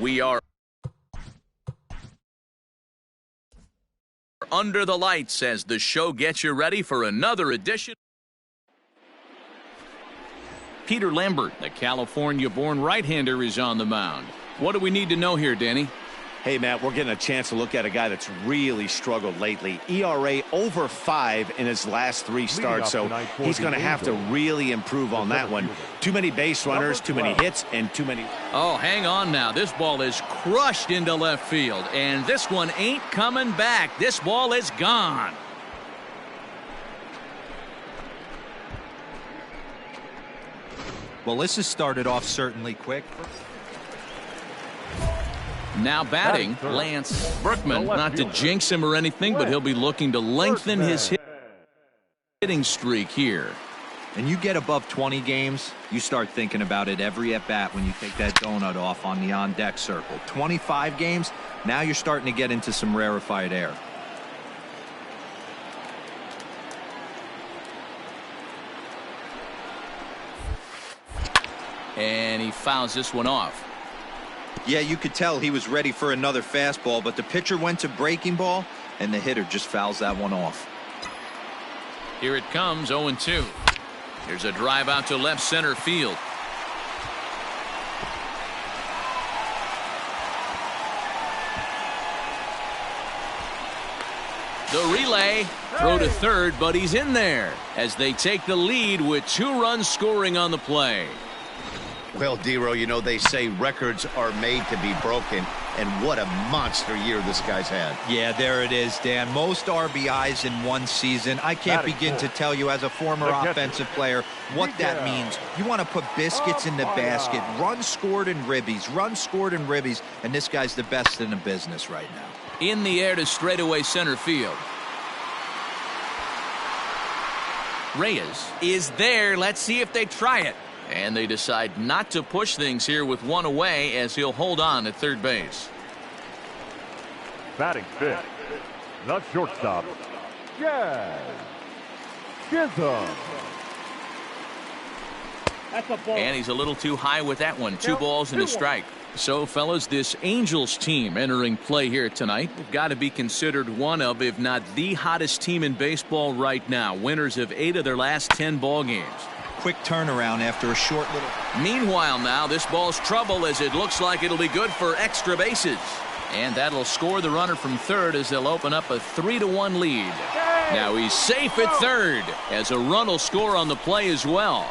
We are under the lights as the show gets you ready for another edition. Peter Lambert, the California-born right-hander, is on the mound. What do we need to know here, Danny? Hey, Matt, we're getting a chance to look at a guy that's really struggled lately. ERA over 5 in his last 3 starts, so he's going to have to really improve on that one. Too many base runners, too many hits, and too many... Oh, hang on now. This ball is crushed into left field, and this one ain't coming back. This ball is gone. Well, this has started off certainly quick. Now batting, Lance Berkman. Not to jinx him or anything, but he'll be looking to lengthen his hitting streak here. And you get above 20 games, you start thinking about it every at-bat when you take that donut off on the on-deck circle. 25 games, now you're starting to get into some rarefied air. And he fouls this one off. Yeah, you could tell he was ready for another fastball, but the pitcher went to breaking ball, and the hitter just fouls that one off. Here it comes, 0-2. Here's a drive out to left center field. The relay, throw to third, but he's in there as they take the lead with 2 runs scoring on the play. Well, Dero, you know, they say records are made to be broken, and what a monster year this guy's had. Yeah, there it is, Dan. Most RBIs in one season. I can't begin to tell you as a former offensive player what that means. You want to put biscuits in the basket, runs scored in ribbies, and this guy's the best in the business right now. In the air to straightaway center field. Reyes is there. Let's see if they try it. And they decide not to push things here with 1 away as he'll hold on at third base. Batting fifth, the shortstop, Jazz Chisholm. And he's a little too high with that one. 2 balls and a strike. So, fellas, this Angels team entering play here tonight have got to be considered one of, if not the hottest team in baseball right now. Winners of 8 of their last 10 ball games. Quick turnaround after a short little... Meanwhile now, this ball's trouble as it looks like it'll be good for extra bases. And that'll score the runner from third as they'll open up a 3-1 lead. Now he's safe at third as a run will score on the play as well.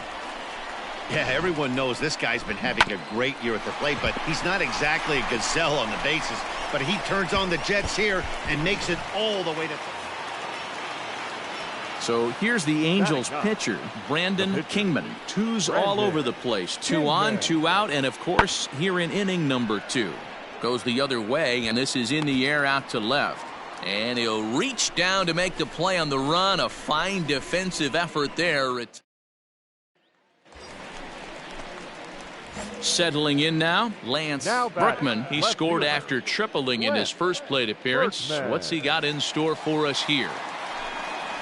Yeah, everyone knows this guy's been having a great year at the plate, but he's not exactly a gazelle on the bases. But he turns on the Jets here and makes it all the way to... So here's the Angels pitcher, Brandon Kingman. Twos all over the place. 2 on, 2 out, and of course here in inning number 2. Goes the other way, and this is in the air out to left. And he'll reach down to make the play on the run. A fine defensive effort there. Settling in now, Lance Berkman. He scored after tripling in his first plate appearance. What's he got in store for us here?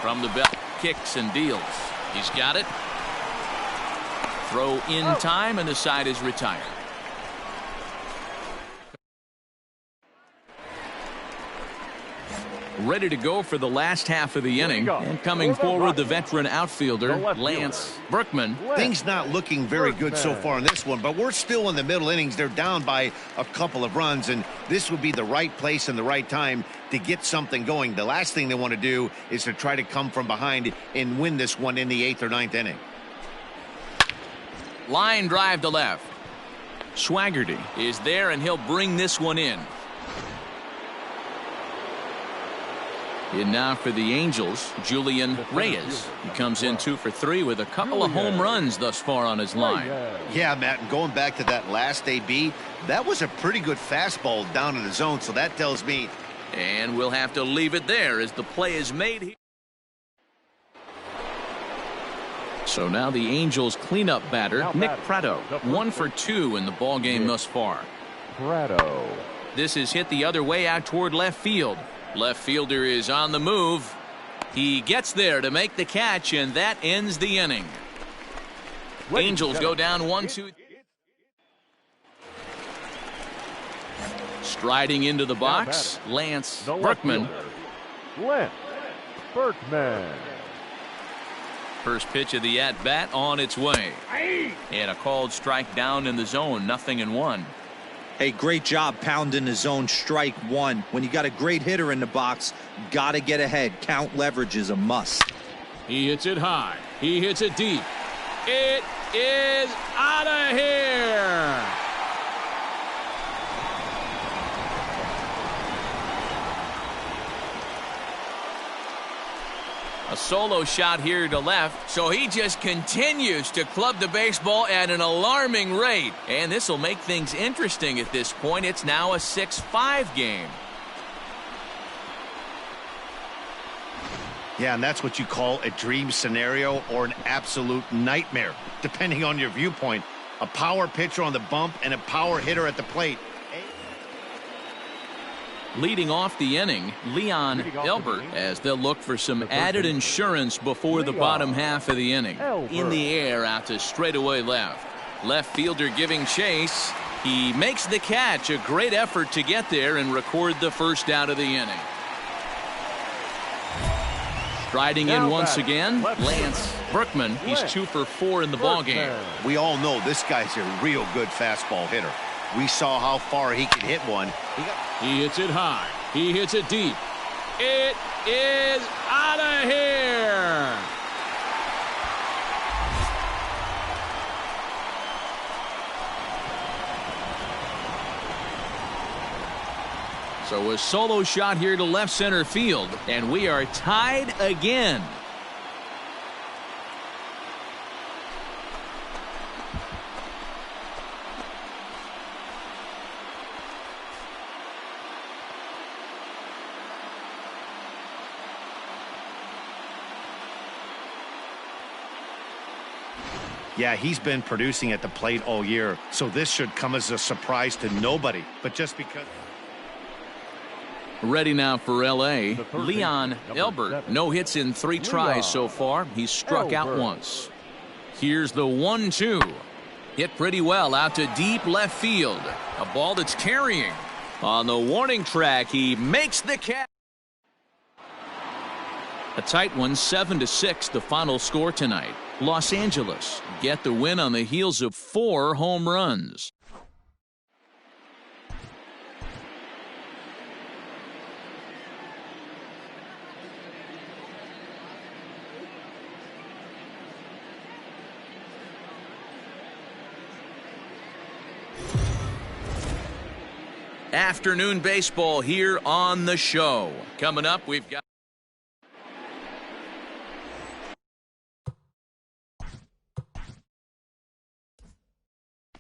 From the belt, kicks and deals. He's got it. Throw in time, and the side is retired. Ready to go for the last half of the inning. And coming forward, the veteran outfielder, Lance Berkman. Things not looking very good so far in this one, but we're still in the middle innings. They're down by a couple of runs, and this would be the right place and the right time to get something going. The last thing they want to do is to try to come from behind and win this one in the 8th or 9th inning. Line drive to left. Swaggerty is there, and he'll bring this one in. In now for the Angels, Julian Reyes. He comes in 2 for 3 with a couple of home runs thus far on his line. Yeah, Matt, and going back to that last AB, that was a pretty good fastball down in the zone, so that tells me. And we'll have to leave it there as the play is made here. So now the Angels cleanup batter, Nick Pratto. 1 for 2 in the ballgame thus far. Pratto. This is hit the other way out toward left field. Left fielder is on the move. He gets there to make the catch, and that ends the inning. Angels go down 1-2. Striding into the box, Lance Berkman. Lance Berkman. First pitch of the at-bat on its way. And a called strike down in the zone, 0-1. Hey, great job pounding the zone, strike 1. When you got a great hitter in the box, got to get ahead. Count leverage is a must. He hits it high. He hits it deep. It is out of here. A solo shot here to left, so he just continues to club the baseball at an alarming rate. And this will make things interesting at this point. It's now a 6-5 game. Yeah, and that's what you call a dream scenario or an absolute nightmare, depending on your viewpoint. A power pitcher on the bump and a power hitter at the plate. Leading off the inning, Leon Elbert, as they'll look for some added insurance before the bottom half of the inning. In the air out to straightaway left. Left fielder giving chase. He makes the catch. A great effort to get there and record the first out of the inning. Striding in once again, Lance Berkman. He's 2 for 4 in the ballgame. We all know this guy's a real good fastball hitter. We saw how far he could hit one. He hits it high. He hits it deep. It is out of here. So a solo shot here to left center field, and we are tied again. Yeah, he's been producing at the plate all year, so this should come as a surprise to nobody. But just because. Ready now for L.A. Leon Elbert. No hits in 3 tries so far. He's struck out once. Here's the 1-2. Hit pretty well out to deep left field. A ball that's carrying. On the warning track, he makes the catch. A tight one, 7-6, the final score tonight. Los Angeles get the win on the heels of 4 home runs. Afternoon baseball here on the show. Coming up, we've got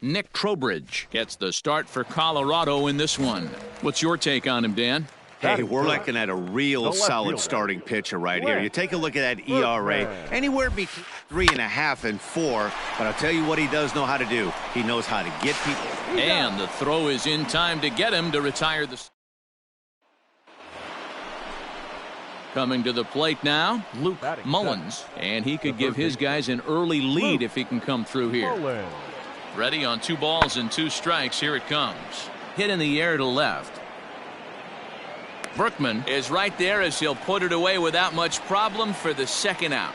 Nick Trowbridge gets the start for Colorado in this one. What's your take on him, Dan? Hey, we're looking at a real solid starting pitcher right here. You take a look at that ERA, anywhere between 3.5 and 4. But I'll tell you what he does know how to do. He knows how to get people. And the throw is in time to get him to retire the... Coming to the plate now, Luke Mullins. And he could give his guys an early lead if he can come through here. Ready on 2 balls and 2 strikes. Here it comes. Hit in the air to left. Berkman is right there as he'll put it away without much problem for the second out.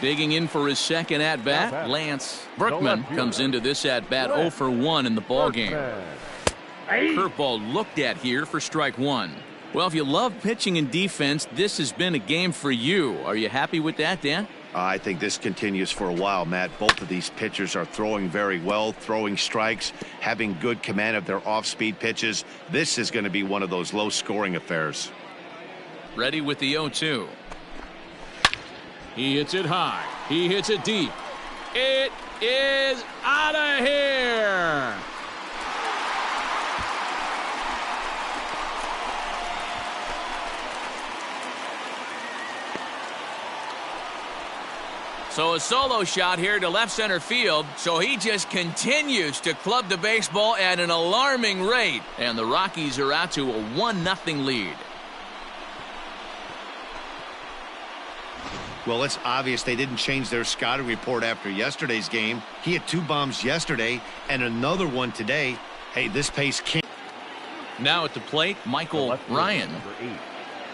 Digging in for his second at-bat, Lance Berkman comes into this at-bat 0 for 1 in the ballgame. Curveball looked at here for strike 1. Well, if you love pitching and defense, this has been a game for you. Are you happy with that, Dan? I think this continues for a while, Matt. Both of these pitchers are throwing very well, throwing strikes, having good command of their off-speed pitches. This is going to be one of those low-scoring affairs. Ready with the 0-2. He hits it high. He hits it deep. It is out of here. So a solo shot here to left center field. So he just continues to club the baseball at an alarming rate. And the Rockies are out to a 1-0 lead. Well, it's obvious they didn't change their scouting report after yesterday's game. He had 2 bombs yesterday and another one today. Hey, this pace can't. Now at the plate, Michael Ryan.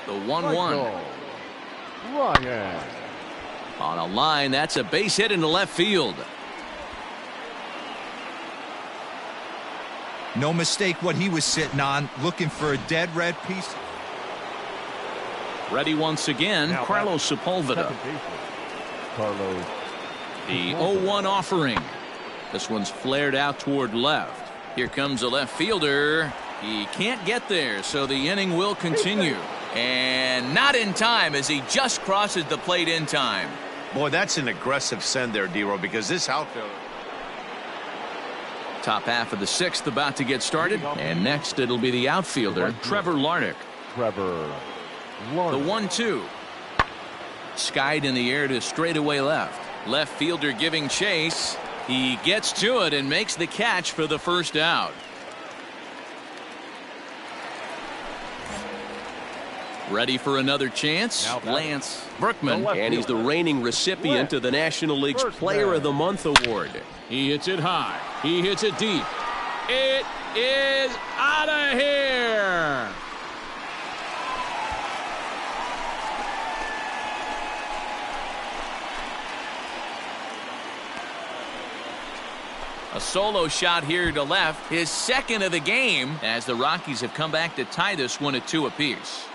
The 1-1. Ryan. On a line, that's a base hit into left field. No mistake what he was sitting on, looking for a dead red piece. Ready once again, Carlos Sepulveda. Carlos. The 0-1 offering. This one's flared out toward left. Here comes a left fielder. He can't get there, so the inning will continue. And not in time as he just crosses the plate in time. Boy, that's an aggressive send there, D-Row, because this outfielder. Top half of the 6th about to get started. And next it'll be the outfielder, Trevor Larnach. Trevor The Larnach. 1-2. Skied in the air to straightaway left. Left fielder giving chase. He gets to it and makes the catch for the first out. Ready for another chance, Lance Berkman. And he's the reigning recipient of the National League's Player of the Month award. He hits it high. He hits it deep. It is out of here. A solo shot here to left, his second of the game, as the Rockies have come back to tie this one at 2 apiece.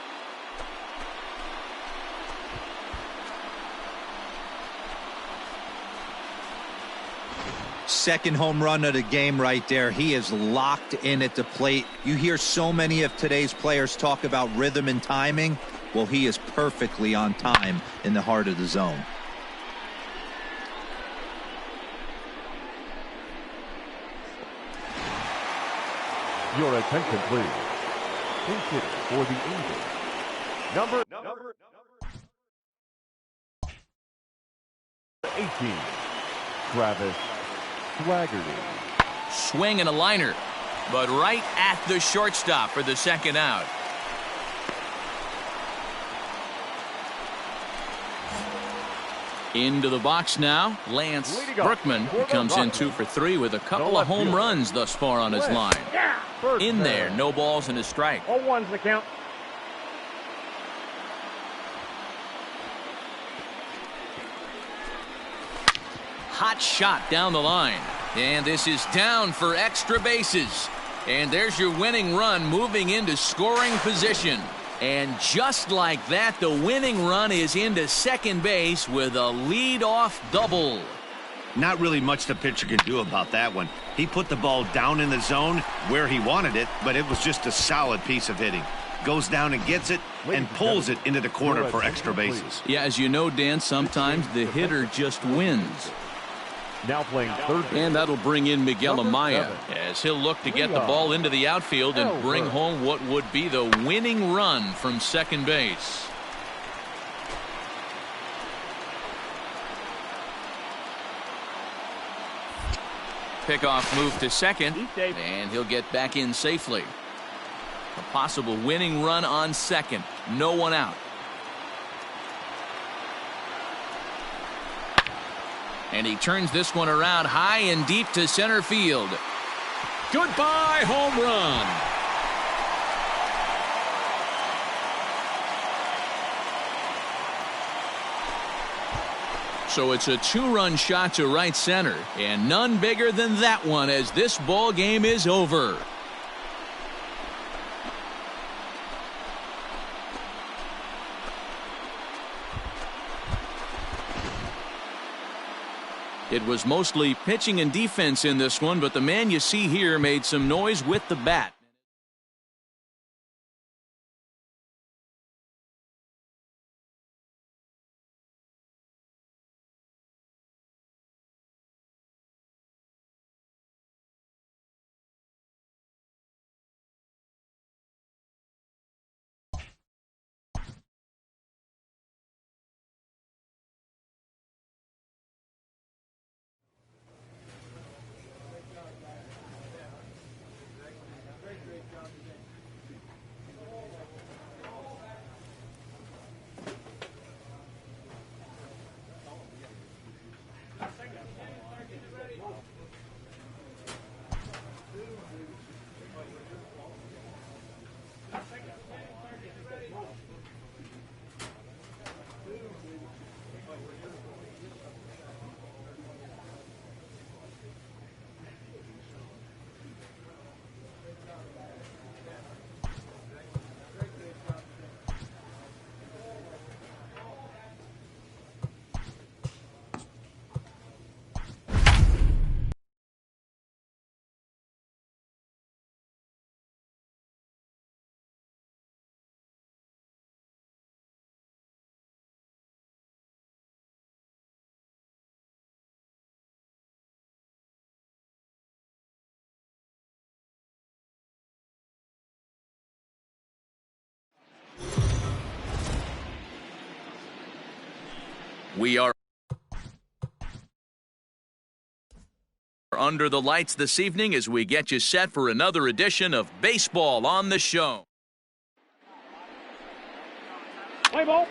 Second home run of the game right there. He is locked in at the plate. You hear so many of today's players talk about rhythm and timing. Well, he is perfectly on time in the heart of the zone. Your attention, please. Pinch hitter for the Angels. Number 18. Travis Swaggerty. Swing and a liner, but right at the shortstop for the second out. Into the box now, Lance Berkman comes in 2 for 3 with a couple of home runs thus far on his line. In there, no balls and a strike. 0-1's the count. Hot shot down the line. And this is down for extra bases. And there's your winning run moving into scoring position. And just like that, the winning run is into second base with a leadoff double. Not really much the pitcher can do about that one. He put the ball down in the zone where he wanted it, but it was just a solid piece of hitting. Goes down and gets it and pulls it into the corner for extra bases. Yeah, as you know, Dan, sometimes the hitter just wins. Now playing third base. And that'll bring in Miguel Number Amaya 7. as he'll look to get the ball into the outfield and bring home what would be the winning run from second base. Pickoff move to second, and he'll get back in safely. A possible winning run on second. No one out. And he turns this one around high and deep to center field. Goodbye, home run. So it's a 2-run shot to right center, and none bigger than that one as this ball game is over. It was mostly pitching and defense in this one, but the man you see here made some noise with the bat. We are under the lights this evening as we get you set for another edition of Baseball on the Show. Play ball.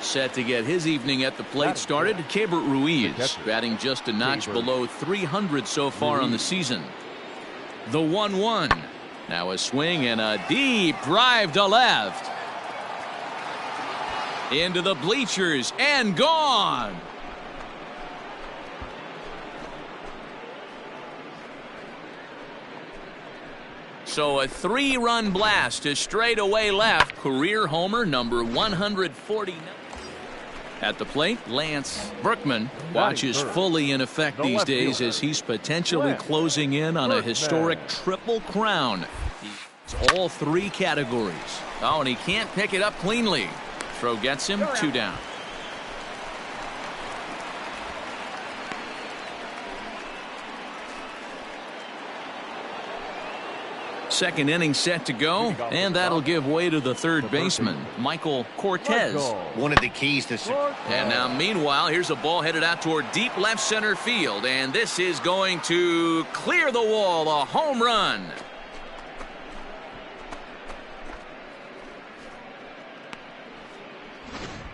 Set to get his evening at the plate started, Keibert Ruiz, batting just a notch below 300 so far on the season. The 1-1. Now a swing and a deep drive to left. Into the bleachers and gone. So a 3-run blast to straightaway left. Career homer number 149. At the plate, Lance Berkman watches fully in effect these days as he's potentially closing in on a historic triple crown. It's all 3 categories. Oh, and he can't pick it up cleanly. Throw gets him, 2 down. Second inning set to go, and that'll give way to the third baseman, Michael Cortez. One of the keys to... And now, meanwhile, here's a ball headed out toward deep left center field, and this is going to clear the wall, a home run.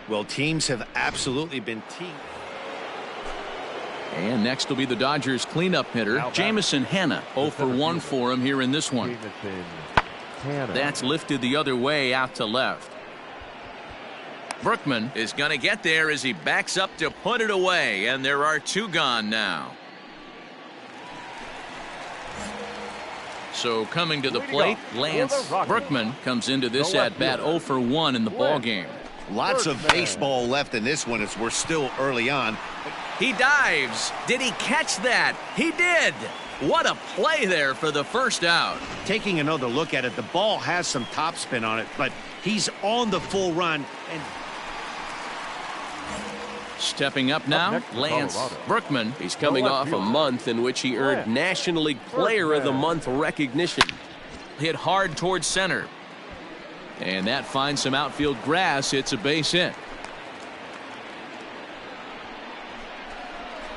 Well, teams have absolutely been teamed. And next will be the Dodgers cleanup hitter, Jamison Hanna. 0 for 1 for him here in this one. That's lifted the other way out to left. Berkman is going to get there as he backs up to put it away, and there are 2 gone now. So coming to the plate, Lance Berkman comes into this at bat 0 for 1 in the ball game. Lots of baseball left in this one as we're still early on. He dives. Did he catch that? He did. What a play there for the first out. Taking another look at it, the ball has some topspin on it, but he's on the full run. And stepping up now, Lance Berkman. He's coming off a month in which he earned National League Player of the Month recognition. Hit hard towards center. And that finds some outfield grass. It's a base hit.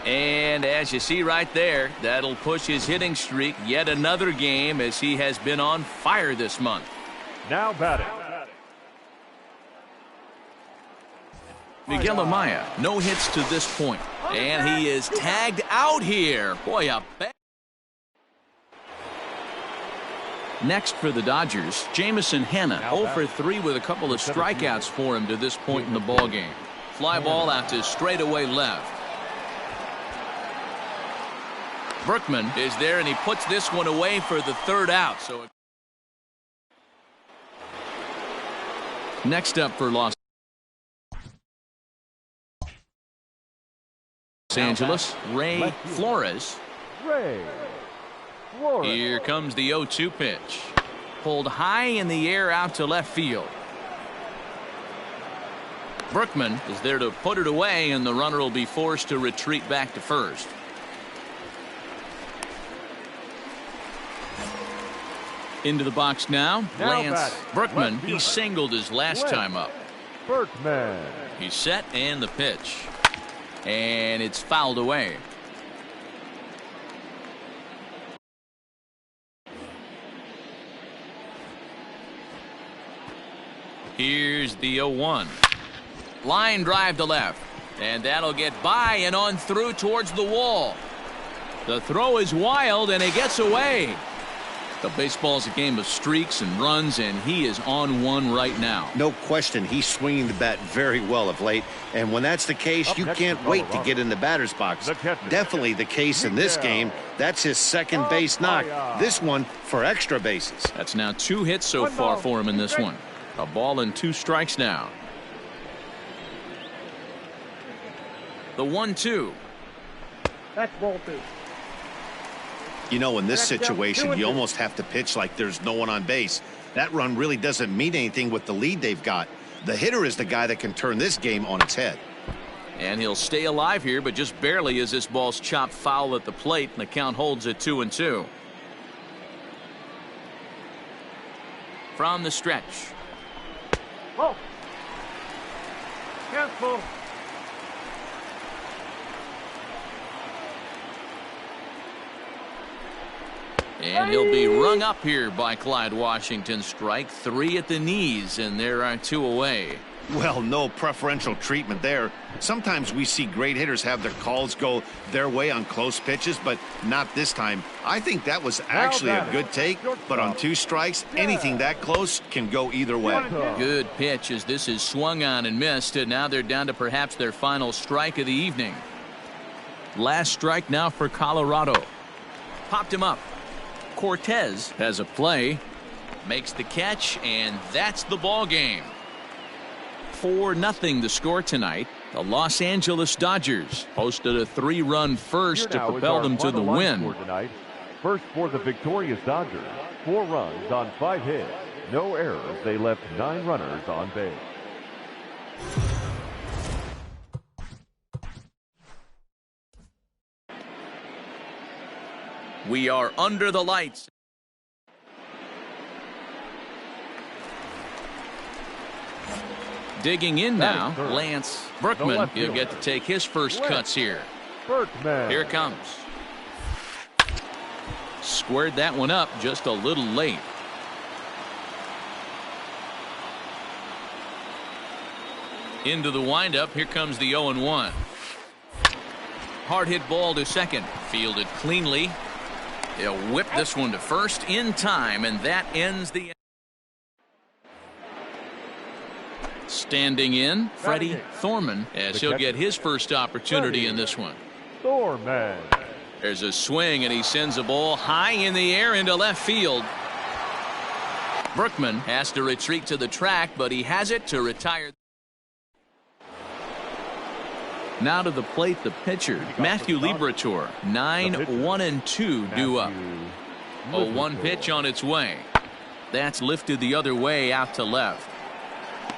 And as you see right there, that'll push his hitting streak yet another game as he has been on fire this month. Now batting. Miguel Amaya, no hits to this point. And he is tagged out here. Boy, a bad. Next for the Dodgers, Jamison Hanna, 0 for 3 with a couple of strikeouts for him to this point in the ballgame. Fly ball out to straightaway left. Berkman is there, and he puts this one away for the third out. So next up for Los Angeles, Ray Flores. Here comes the 0-2 pitch. Pulled high in the air out to left field. Berkman is there to put it away, and the runner will be forced to retreat back to first. Into the box now, Lance Berkman. He singled his last time up. Berkman. He's set, and the pitch. And it's fouled away. Here's the 0-1. Line drive to left. And that'll get by and on through towards the wall. The throw is wild, and it gets away. The baseball's a game of streaks and runs, and he is on one right now. No question, he's swinging the bat very well of late. And when that's the case, you can't wait to get in the batter's box. Definitely the case in this game. That's his second base knock. This one for extra bases. That's now 2 hits so far for him in this one. A ball and 2 strikes now. The 1-2. That's ball 2. You know, in this situation, you almost have to pitch like there's no one on base. That run really doesn't mean anything with the lead they've got. The hitter is the guy that can turn this game on its head. And he'll stay alive here, but just barely as this ball's chopped foul at the plate, and the count holds at 2-2. From the stretch. Oh. Careful. And he'll be rung up here by Clyde Washington. Strike 3 at the knees, and there are 2 away. Well, no preferential treatment there. Sometimes we see great hitters have their calls go their way on close pitches, but not this time. I think that was actually a good take, but on 2 strikes, anything that close can go either way. Good pitch as this is swung on and missed, and now they're down to perhaps their final strike of the evening. Last strike now for Colorado. Popped him up. Cortez has a play, makes the catch, and that's the ball game. 4-0 the score tonight. The Los Angeles Dodgers posted a 3-run first to propel them to the win. First for the victorious Dodgers, 4 runs on 5 hits, no errors. They left 9 runners on base. We are under the lights. Digging in now, Lance Berkman. He'll get to take his first cuts here. Berkman. Here it comes. Squared that one up just a little late. Into the windup. Here comes the 0-1. Hard hit ball to second. Fielded cleanly. He'll whip this one to first in time, and that ends the. Standing in, Freddie Thorman, as he'll get his first opportunity in this one. Thorman. There's a swing, and he sends a ball high in the air into left field. Berkman has to retreat to the track, but he has it to retire. Now to the plate, the pitcher, Matthew Liberatore. 9-1-2 due up. 0-1 pitch on its way. That's lifted the other way out to left.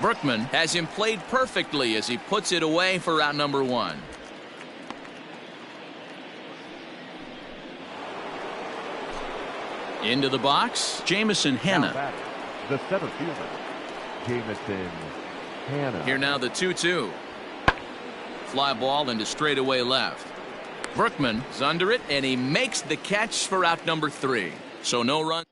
Berkman has him played perfectly as he puts it away for out number 1. Into the box, Jamison Hanna. The center fielder, Jamison Hanna. Here now the 2-2. Fly ball into straightaway left. Berkman is under it, and he makes the catch for out number 3. So no run.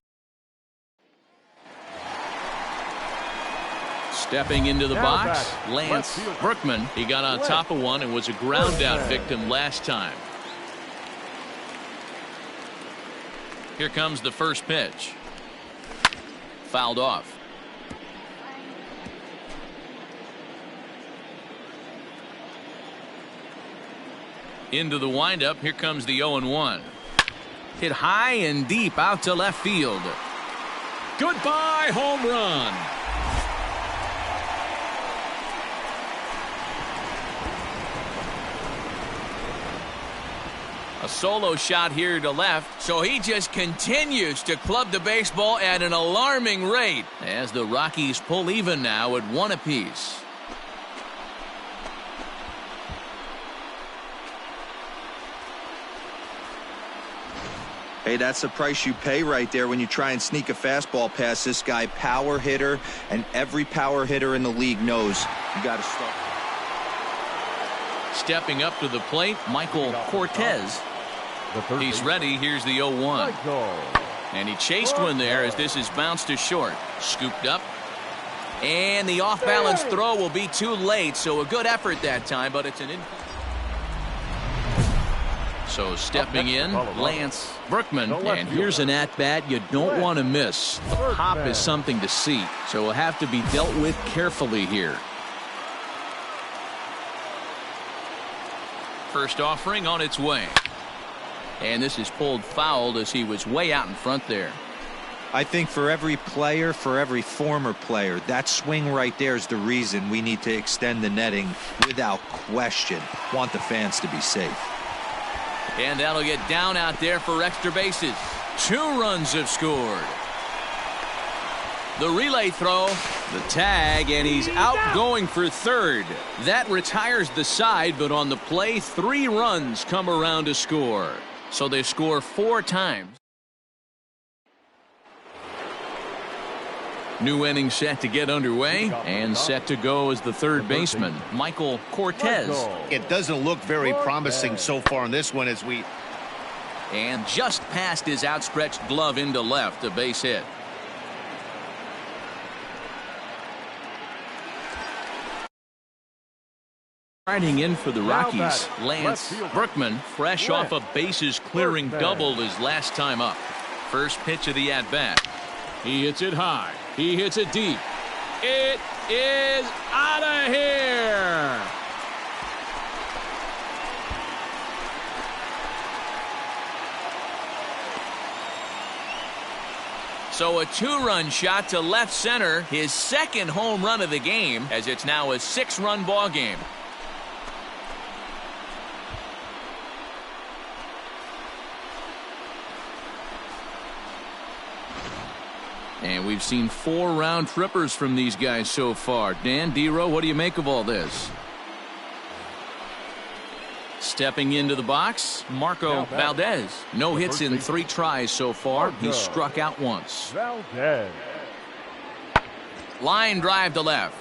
Stepping into the box, Lance Berkman. He got on top of one and was a ground out victim last time. Here comes the first pitch. Fouled off. Into the windup. Here comes the 0-1. Hit high and deep out to left field. Goodbye, home run. A solo shot here to left, so he just continues to club the baseball at an alarming rate as the Rockies pull even now at 1 apiece. Hey, that's the price you pay right there when you try and sneak a fastball past this guy. Power hitter, and every power hitter in the league knows you got to start. Stepping up to the plate, Michael Cortez. He's ready. Here's the 0-1. And he chased one there as this is bounced to short. Scooped up. And the off-balance throw will be too late, so a good effort that time, but it's an in. So stepping in, Lance Berkman, and here's an at-bat you don't want to miss. The pop is something to see, so will have to be dealt with carefully here. First offering on its way. And this is pulled foul as he was way out in front there. I think for every player, for every former player, that swing right there is the reason we need to extend the netting without question. Want the fans to be safe. And that'll get down out there for extra bases. 2 runs have scored. The relay throw, the tag, and he's out going for third. That retires the side, but on the play, 3 runs come around to score. So they score 4 times. New inning set to get underway, and set to go as the third baseman, Michael Cortez. It doesn't look very promising so far in this one as we... And just past his outstretched glove into left, a base hit. Riding in for the Rockies, Lance Berkman, fresh off a bases clearing double his last time up. First pitch of the at-bat. He hits it high. He hits it deep. It is out of here. So a 2-run shot to left center, his second home run of the game, as it's now a 6-run ball game. And we've seen 4 round trippers from these guys so far. Dan, D-Row, what do you make of all this? Stepping into the box, Marco Valdez. No hits in 3 tries so far. He's struck out once. Valdez. Line drive to left.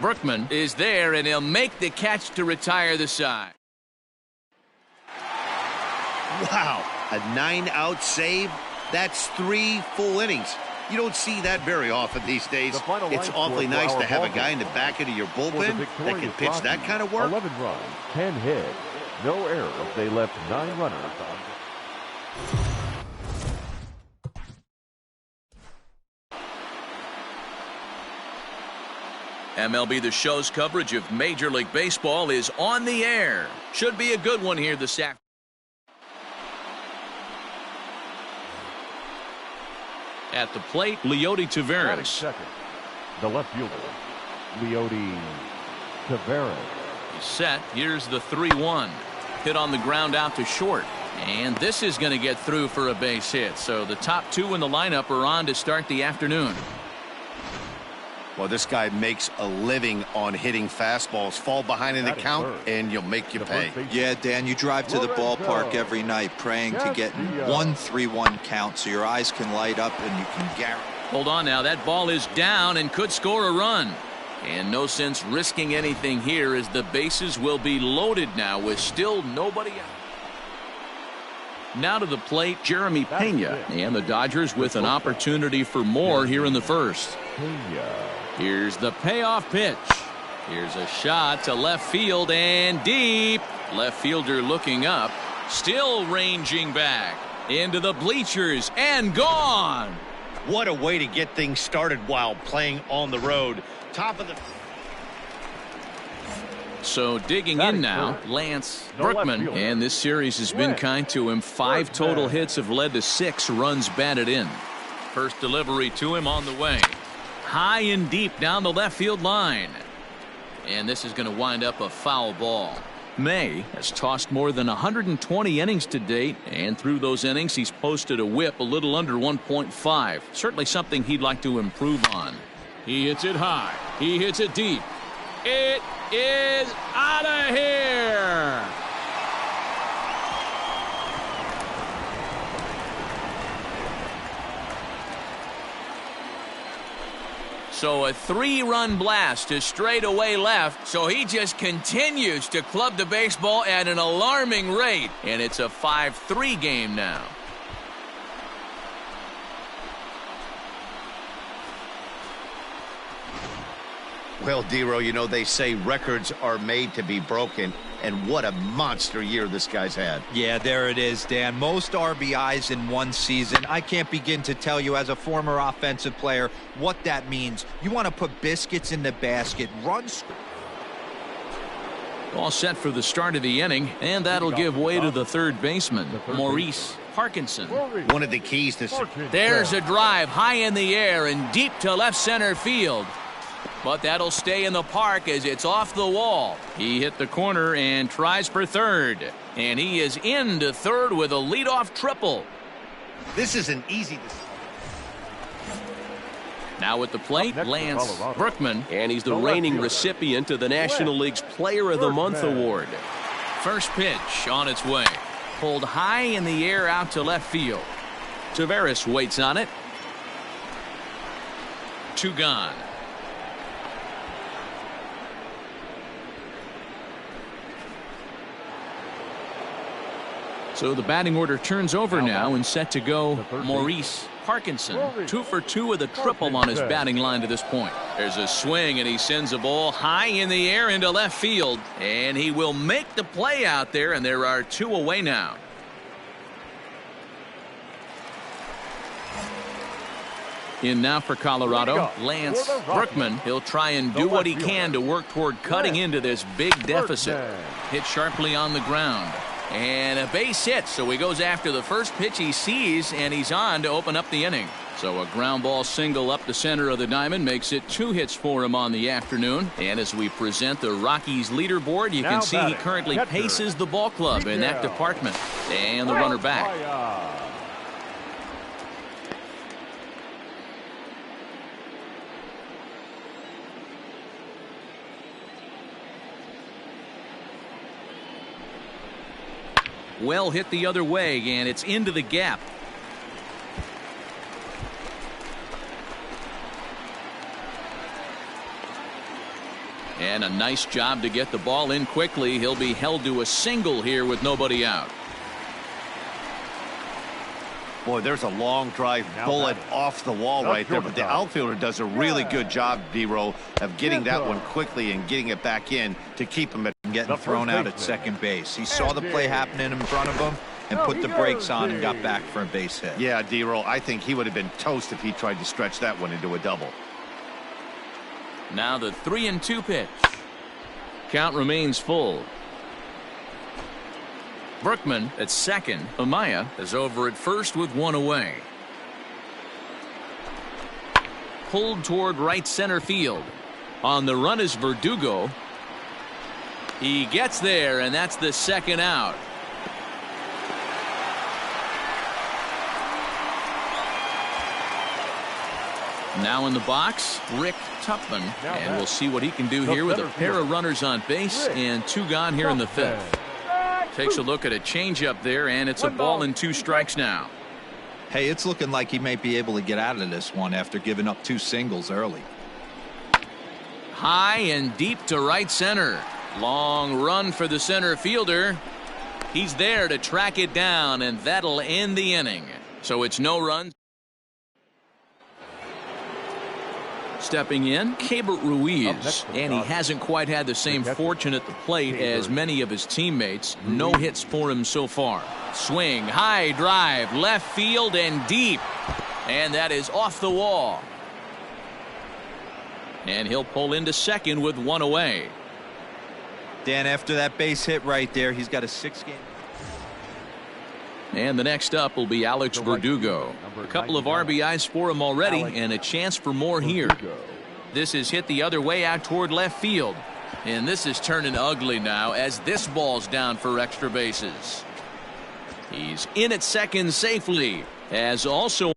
Berkman is there, and he'll make the catch to retire the side. Wow, a 9-out save? That's 3 full innings. You don't see that very often these days. It's awfully nice to have a guy in the back end of your bullpen that can pitch that kind of work. 11 runs, 10 hits, no errors. They left 9 runners on. MLB The Show's coverage of Major League Baseball is on the air. Should be a good one here this afternoon. At the plate, Leody Taveras. Second, the left fielder, Leody Taveras. Set. Here's the 3-1. Hit on the ground out to short. And this is going to get through for a base hit. So the top two in the lineup are on to start the afternoon. Well, this guy makes a living on hitting fastballs. Fall behind in the count, and you'll make you pay. Yeah, Dan, you drive to the ballpark every night praying to get 1-3-1 count so your eyes can light up and you can guarantee. Hold on now. That ball is down and could score a run. And no sense risking anything here as the bases will be loaded now with still nobody out. Now to the plate, Jeremy Pena, and the Dodgers with an opportunity for more here in the first. Here's the payoff pitch. Here's a shot to left field and deep. Left fielder looking up, still ranging back into the bleachers and gone. What a way to get things started while playing on the road. Top of the... So digging in now, Lance Berkman, and this series has been kind to him. 5 total hits have led to 6 runs batted in. First delivery to him on the way. High and deep down the left field line. And this is going to wind up a foul ball. May has tossed more than 120 innings to date, and through those innings he's posted a whip a little under 1.5. Certainly something he'd like to improve on. He hits it high. He hits it deep. It is out of here. So a 3-run blast to straightaway left. So he just continues to club the baseball at an alarming rate. And it's a 5-3 game now. Well, Dero, you know, they say records are made to be broken, and what a monster year this guy's had. Yeah, there it is, Dan. Most RBIs in one season. I can't begin to tell you as a former offensive player what that means. You want to put biscuits in the basket, runs. All set for the start of the inning, and that'll give way to the third baseman, Maurice Parkinson. One of the keys to... There's a drive high in the air and deep to left center field. But that'll stay in the park as it's off the wall. He hit the corner and tries for third. And he is into third with a leadoff triple. This is an easy... Now at the plate, Lance Berkman. And he's the reigning recipient of the National League's Player of the Month award. First pitch on its way. Pulled high in the air out to left field. Taveras waits on it. 2 gone. So the batting order turns over now and set to go Maurice Parkinson. 2 for 2 with a triple on his batting line to this point. There's a swing and he sends a ball high in the air into left field. And he will make the play out there, and there are 2 away now. In now for Colorado, Lance Berkman. He'll try and do what he can to work toward cutting into this big deficit. Hit sharply on the ground. And a base hit, so he goes after the first pitch he sees, and he's on to open up the inning. So a ground ball single up the center of the diamond makes it 2 hits for him on the afternoon. And as we present the Rockies leaderboard, you can see he currently paces the ball club in that department. And the runner back. Well hit the other way, and it's into the gap. And a nice job to get the ball in quickly. He'll be held to a single here with nobody out. Boy, there's a long drive bullet off the wall right there, but the outfielder does a really good job, Dero, of getting that one quickly and getting it back in to keep him at getting thrown out at second base. He saw the play happening in front of him and put the brakes on and got back for a base hit. Yeah, Dero, I think he would have been toast if he tried to stretch that one into a double. Now the 3-2 pitch. Count remains full. Berkman at second. Amaya is over at first with 1 away. Pulled toward right center field. On the run is Verdugo. He gets there, and that's the second out. Now in the box, Rick Tupman, and we'll see what he can do here with a pair of runners on base and 2 gone here in the 5th. Takes a look at a changeup there, and it's a ball and 2 strikes now. Hey, it's looking like he might be able to get out of this one after giving up 2 singles early. High and deep to right center. Long run for the center fielder. He's there to track it down, and that'll end the inning. So it's no runs. Stepping in, Keibert Ruiz, and he hasn't quite had the same fortune at the plate as many of his teammates. No hits for him so far. Swing, high drive, left field and deep, and that is off the wall. And he'll pull into second with 1 away. Dan, after that base hit right there, he's got a 6-game. And the next up will be Alex Verdugo. A couple of RBIs for him already, and a chance for more here. This is hit the other way out toward left field. And this is turning ugly now as this ball's down for extra bases. He's in at second safely, as also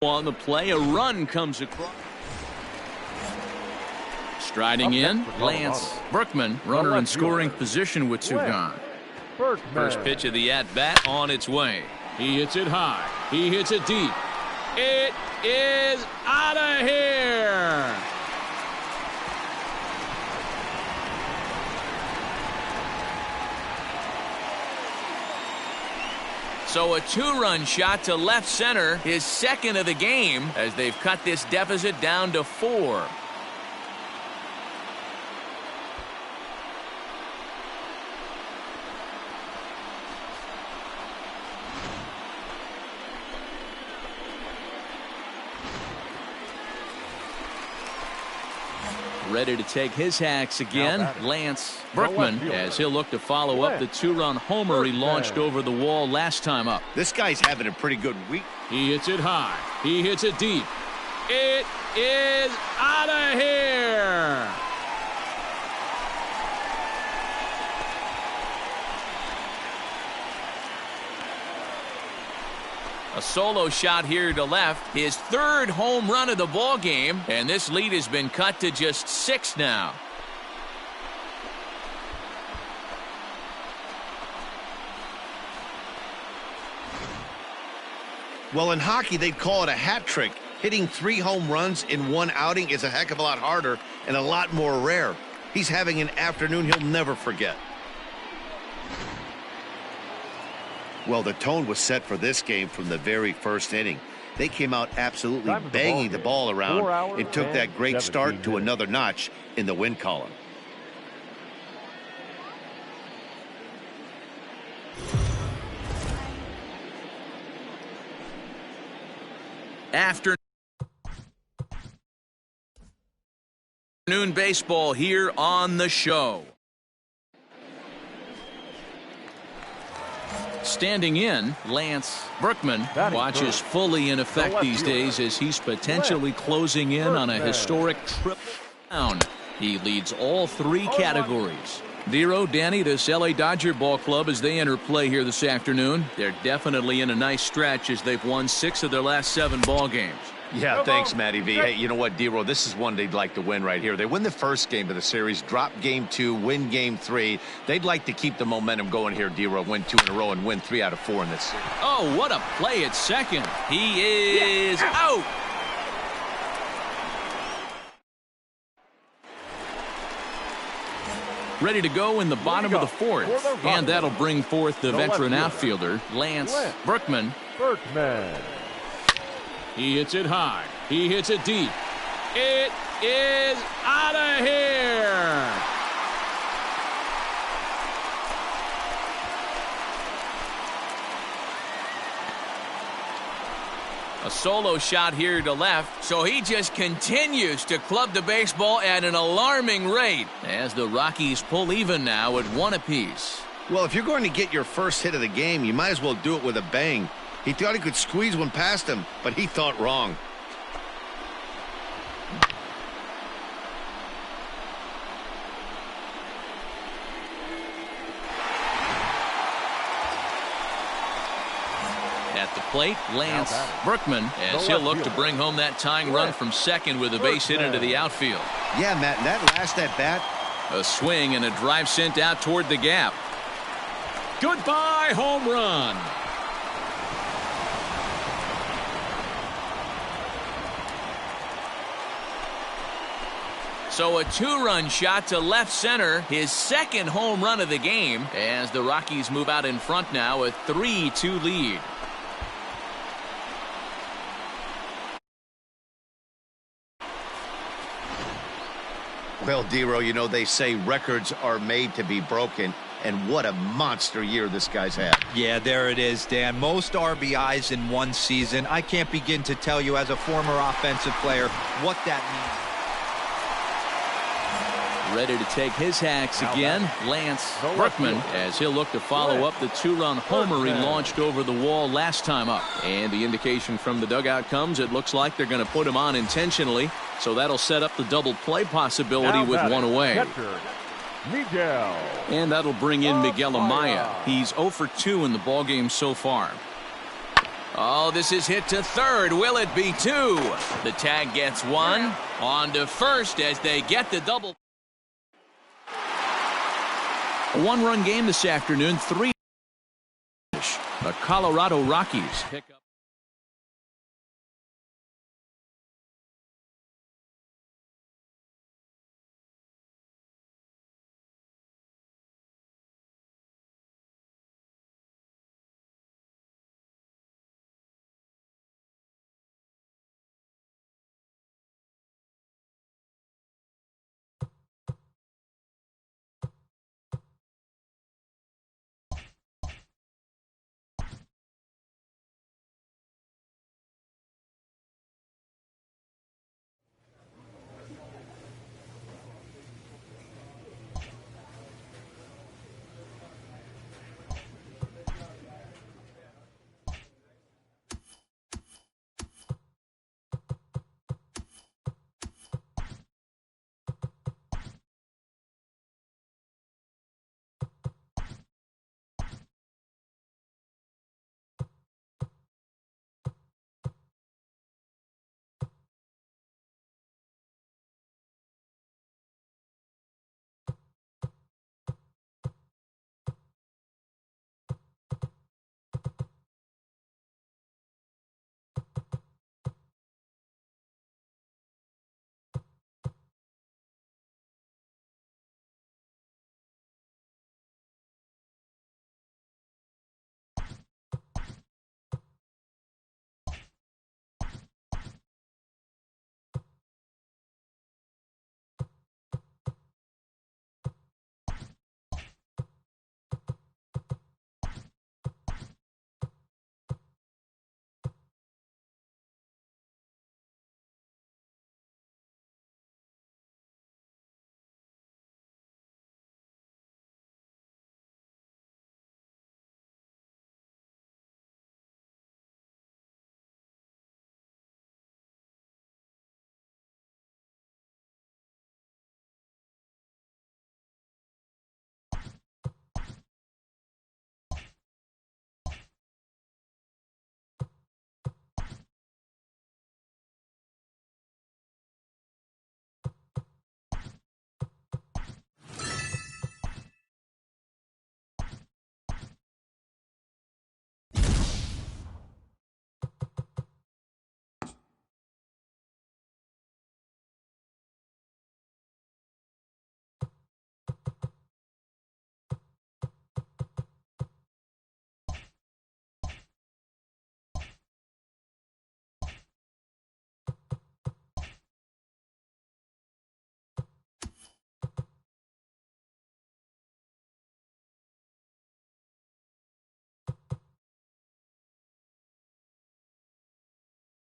on the play, a run comes across. Striding in, Lance Berkman, runner in scoring position with 2 gone. First pitch of the at-bat on its way. He hits it high. He hits it deep. It is out of here. So a 2-run shot to left center, his second of the game, as they've cut this deficit down to 4. Ready to take his hacks again, Lance Berkman, as he'll look to follow up the 2-run homer he launched over the wall last time up. This guy's having a pretty good week. He hits it high. He hits it deep. It is out of here. A solo shot here to left, his 3rd home run of the ball game, and this lead has been cut to just 6 now. Well, in hockey, they'd call it a hat trick. Hitting 3 home runs in 1 outing is a heck of a lot harder and a lot more rare. He's having an afternoon he'll never forget. Well, the tone was set for this game from the very first inning. They came out absolutely banging the ball around and took that great start to another notch in the win column. Afternoon baseball here on the show. Standing in, Lance Berkman watches fully in effect these days as he's potentially closing in on a historic triple down. He leads all 3 categories. Dero, Danny, this LA Dodger ball club as they enter play here this afternoon. They're definitely in a nice stretch as they've won 6 of their last 7 ball games. Yeah, thanks, Matty V. Hey, you know what, D-Roll, this is one they'd like to win right here. They win the first game of the series, drop game 2, win game 3. They'd like to keep the momentum going here, D-Roll, win 2 in a row and win 3 out of 4 in this series. Oh, what a play at second. He is out. Ready to go in the bottom of the 4th, and that'll bring forth the veteran outfielder, Lance Berkman. He hits it high. He hits it deep. It is out of here. A solo shot here to left, so he just continues to club the baseball at an alarming rate as the Rockies pull even now at 1 apiece. Well, if you're going to get your first hit of the game, you might as well do it with a bang. He thought he could squeeze one past him, but he thought wrong. At the plate, Lance Berkman, as he'll look to bring home that tying run from second with a base hit into the outfield. Yeah, Matt, and that last at-bat. A swing and a drive sent out toward the gap. Goodbye, home run. So a two-run shot to left center, his second home run of the game, as the Rockies move out in front now, a 3-2 lead. Well, Dero, you know, they say records are made to be broken, and what a monster year this guy's had. Yeah, there it is, Dan. Most RBIs in one season. I can't begin to tell you as a former offensive player what that means. Ready to take his hacks again, Lance Berkman, as he'll look to follow up the two-run homer he launched over the wall last time up. And the indication from the dugout comes, it looks like they're going to put him on intentionally, so that'll set up the double play possibility with one away. And that'll bring in Miguel Amaya. He's 0 for 2 in the ballgame so far. Oh, this is hit to third. Will it be 2? The tag gets 1. On to first as they get the double. A one-run game this afternoon, 3. The Colorado Rockies pick up.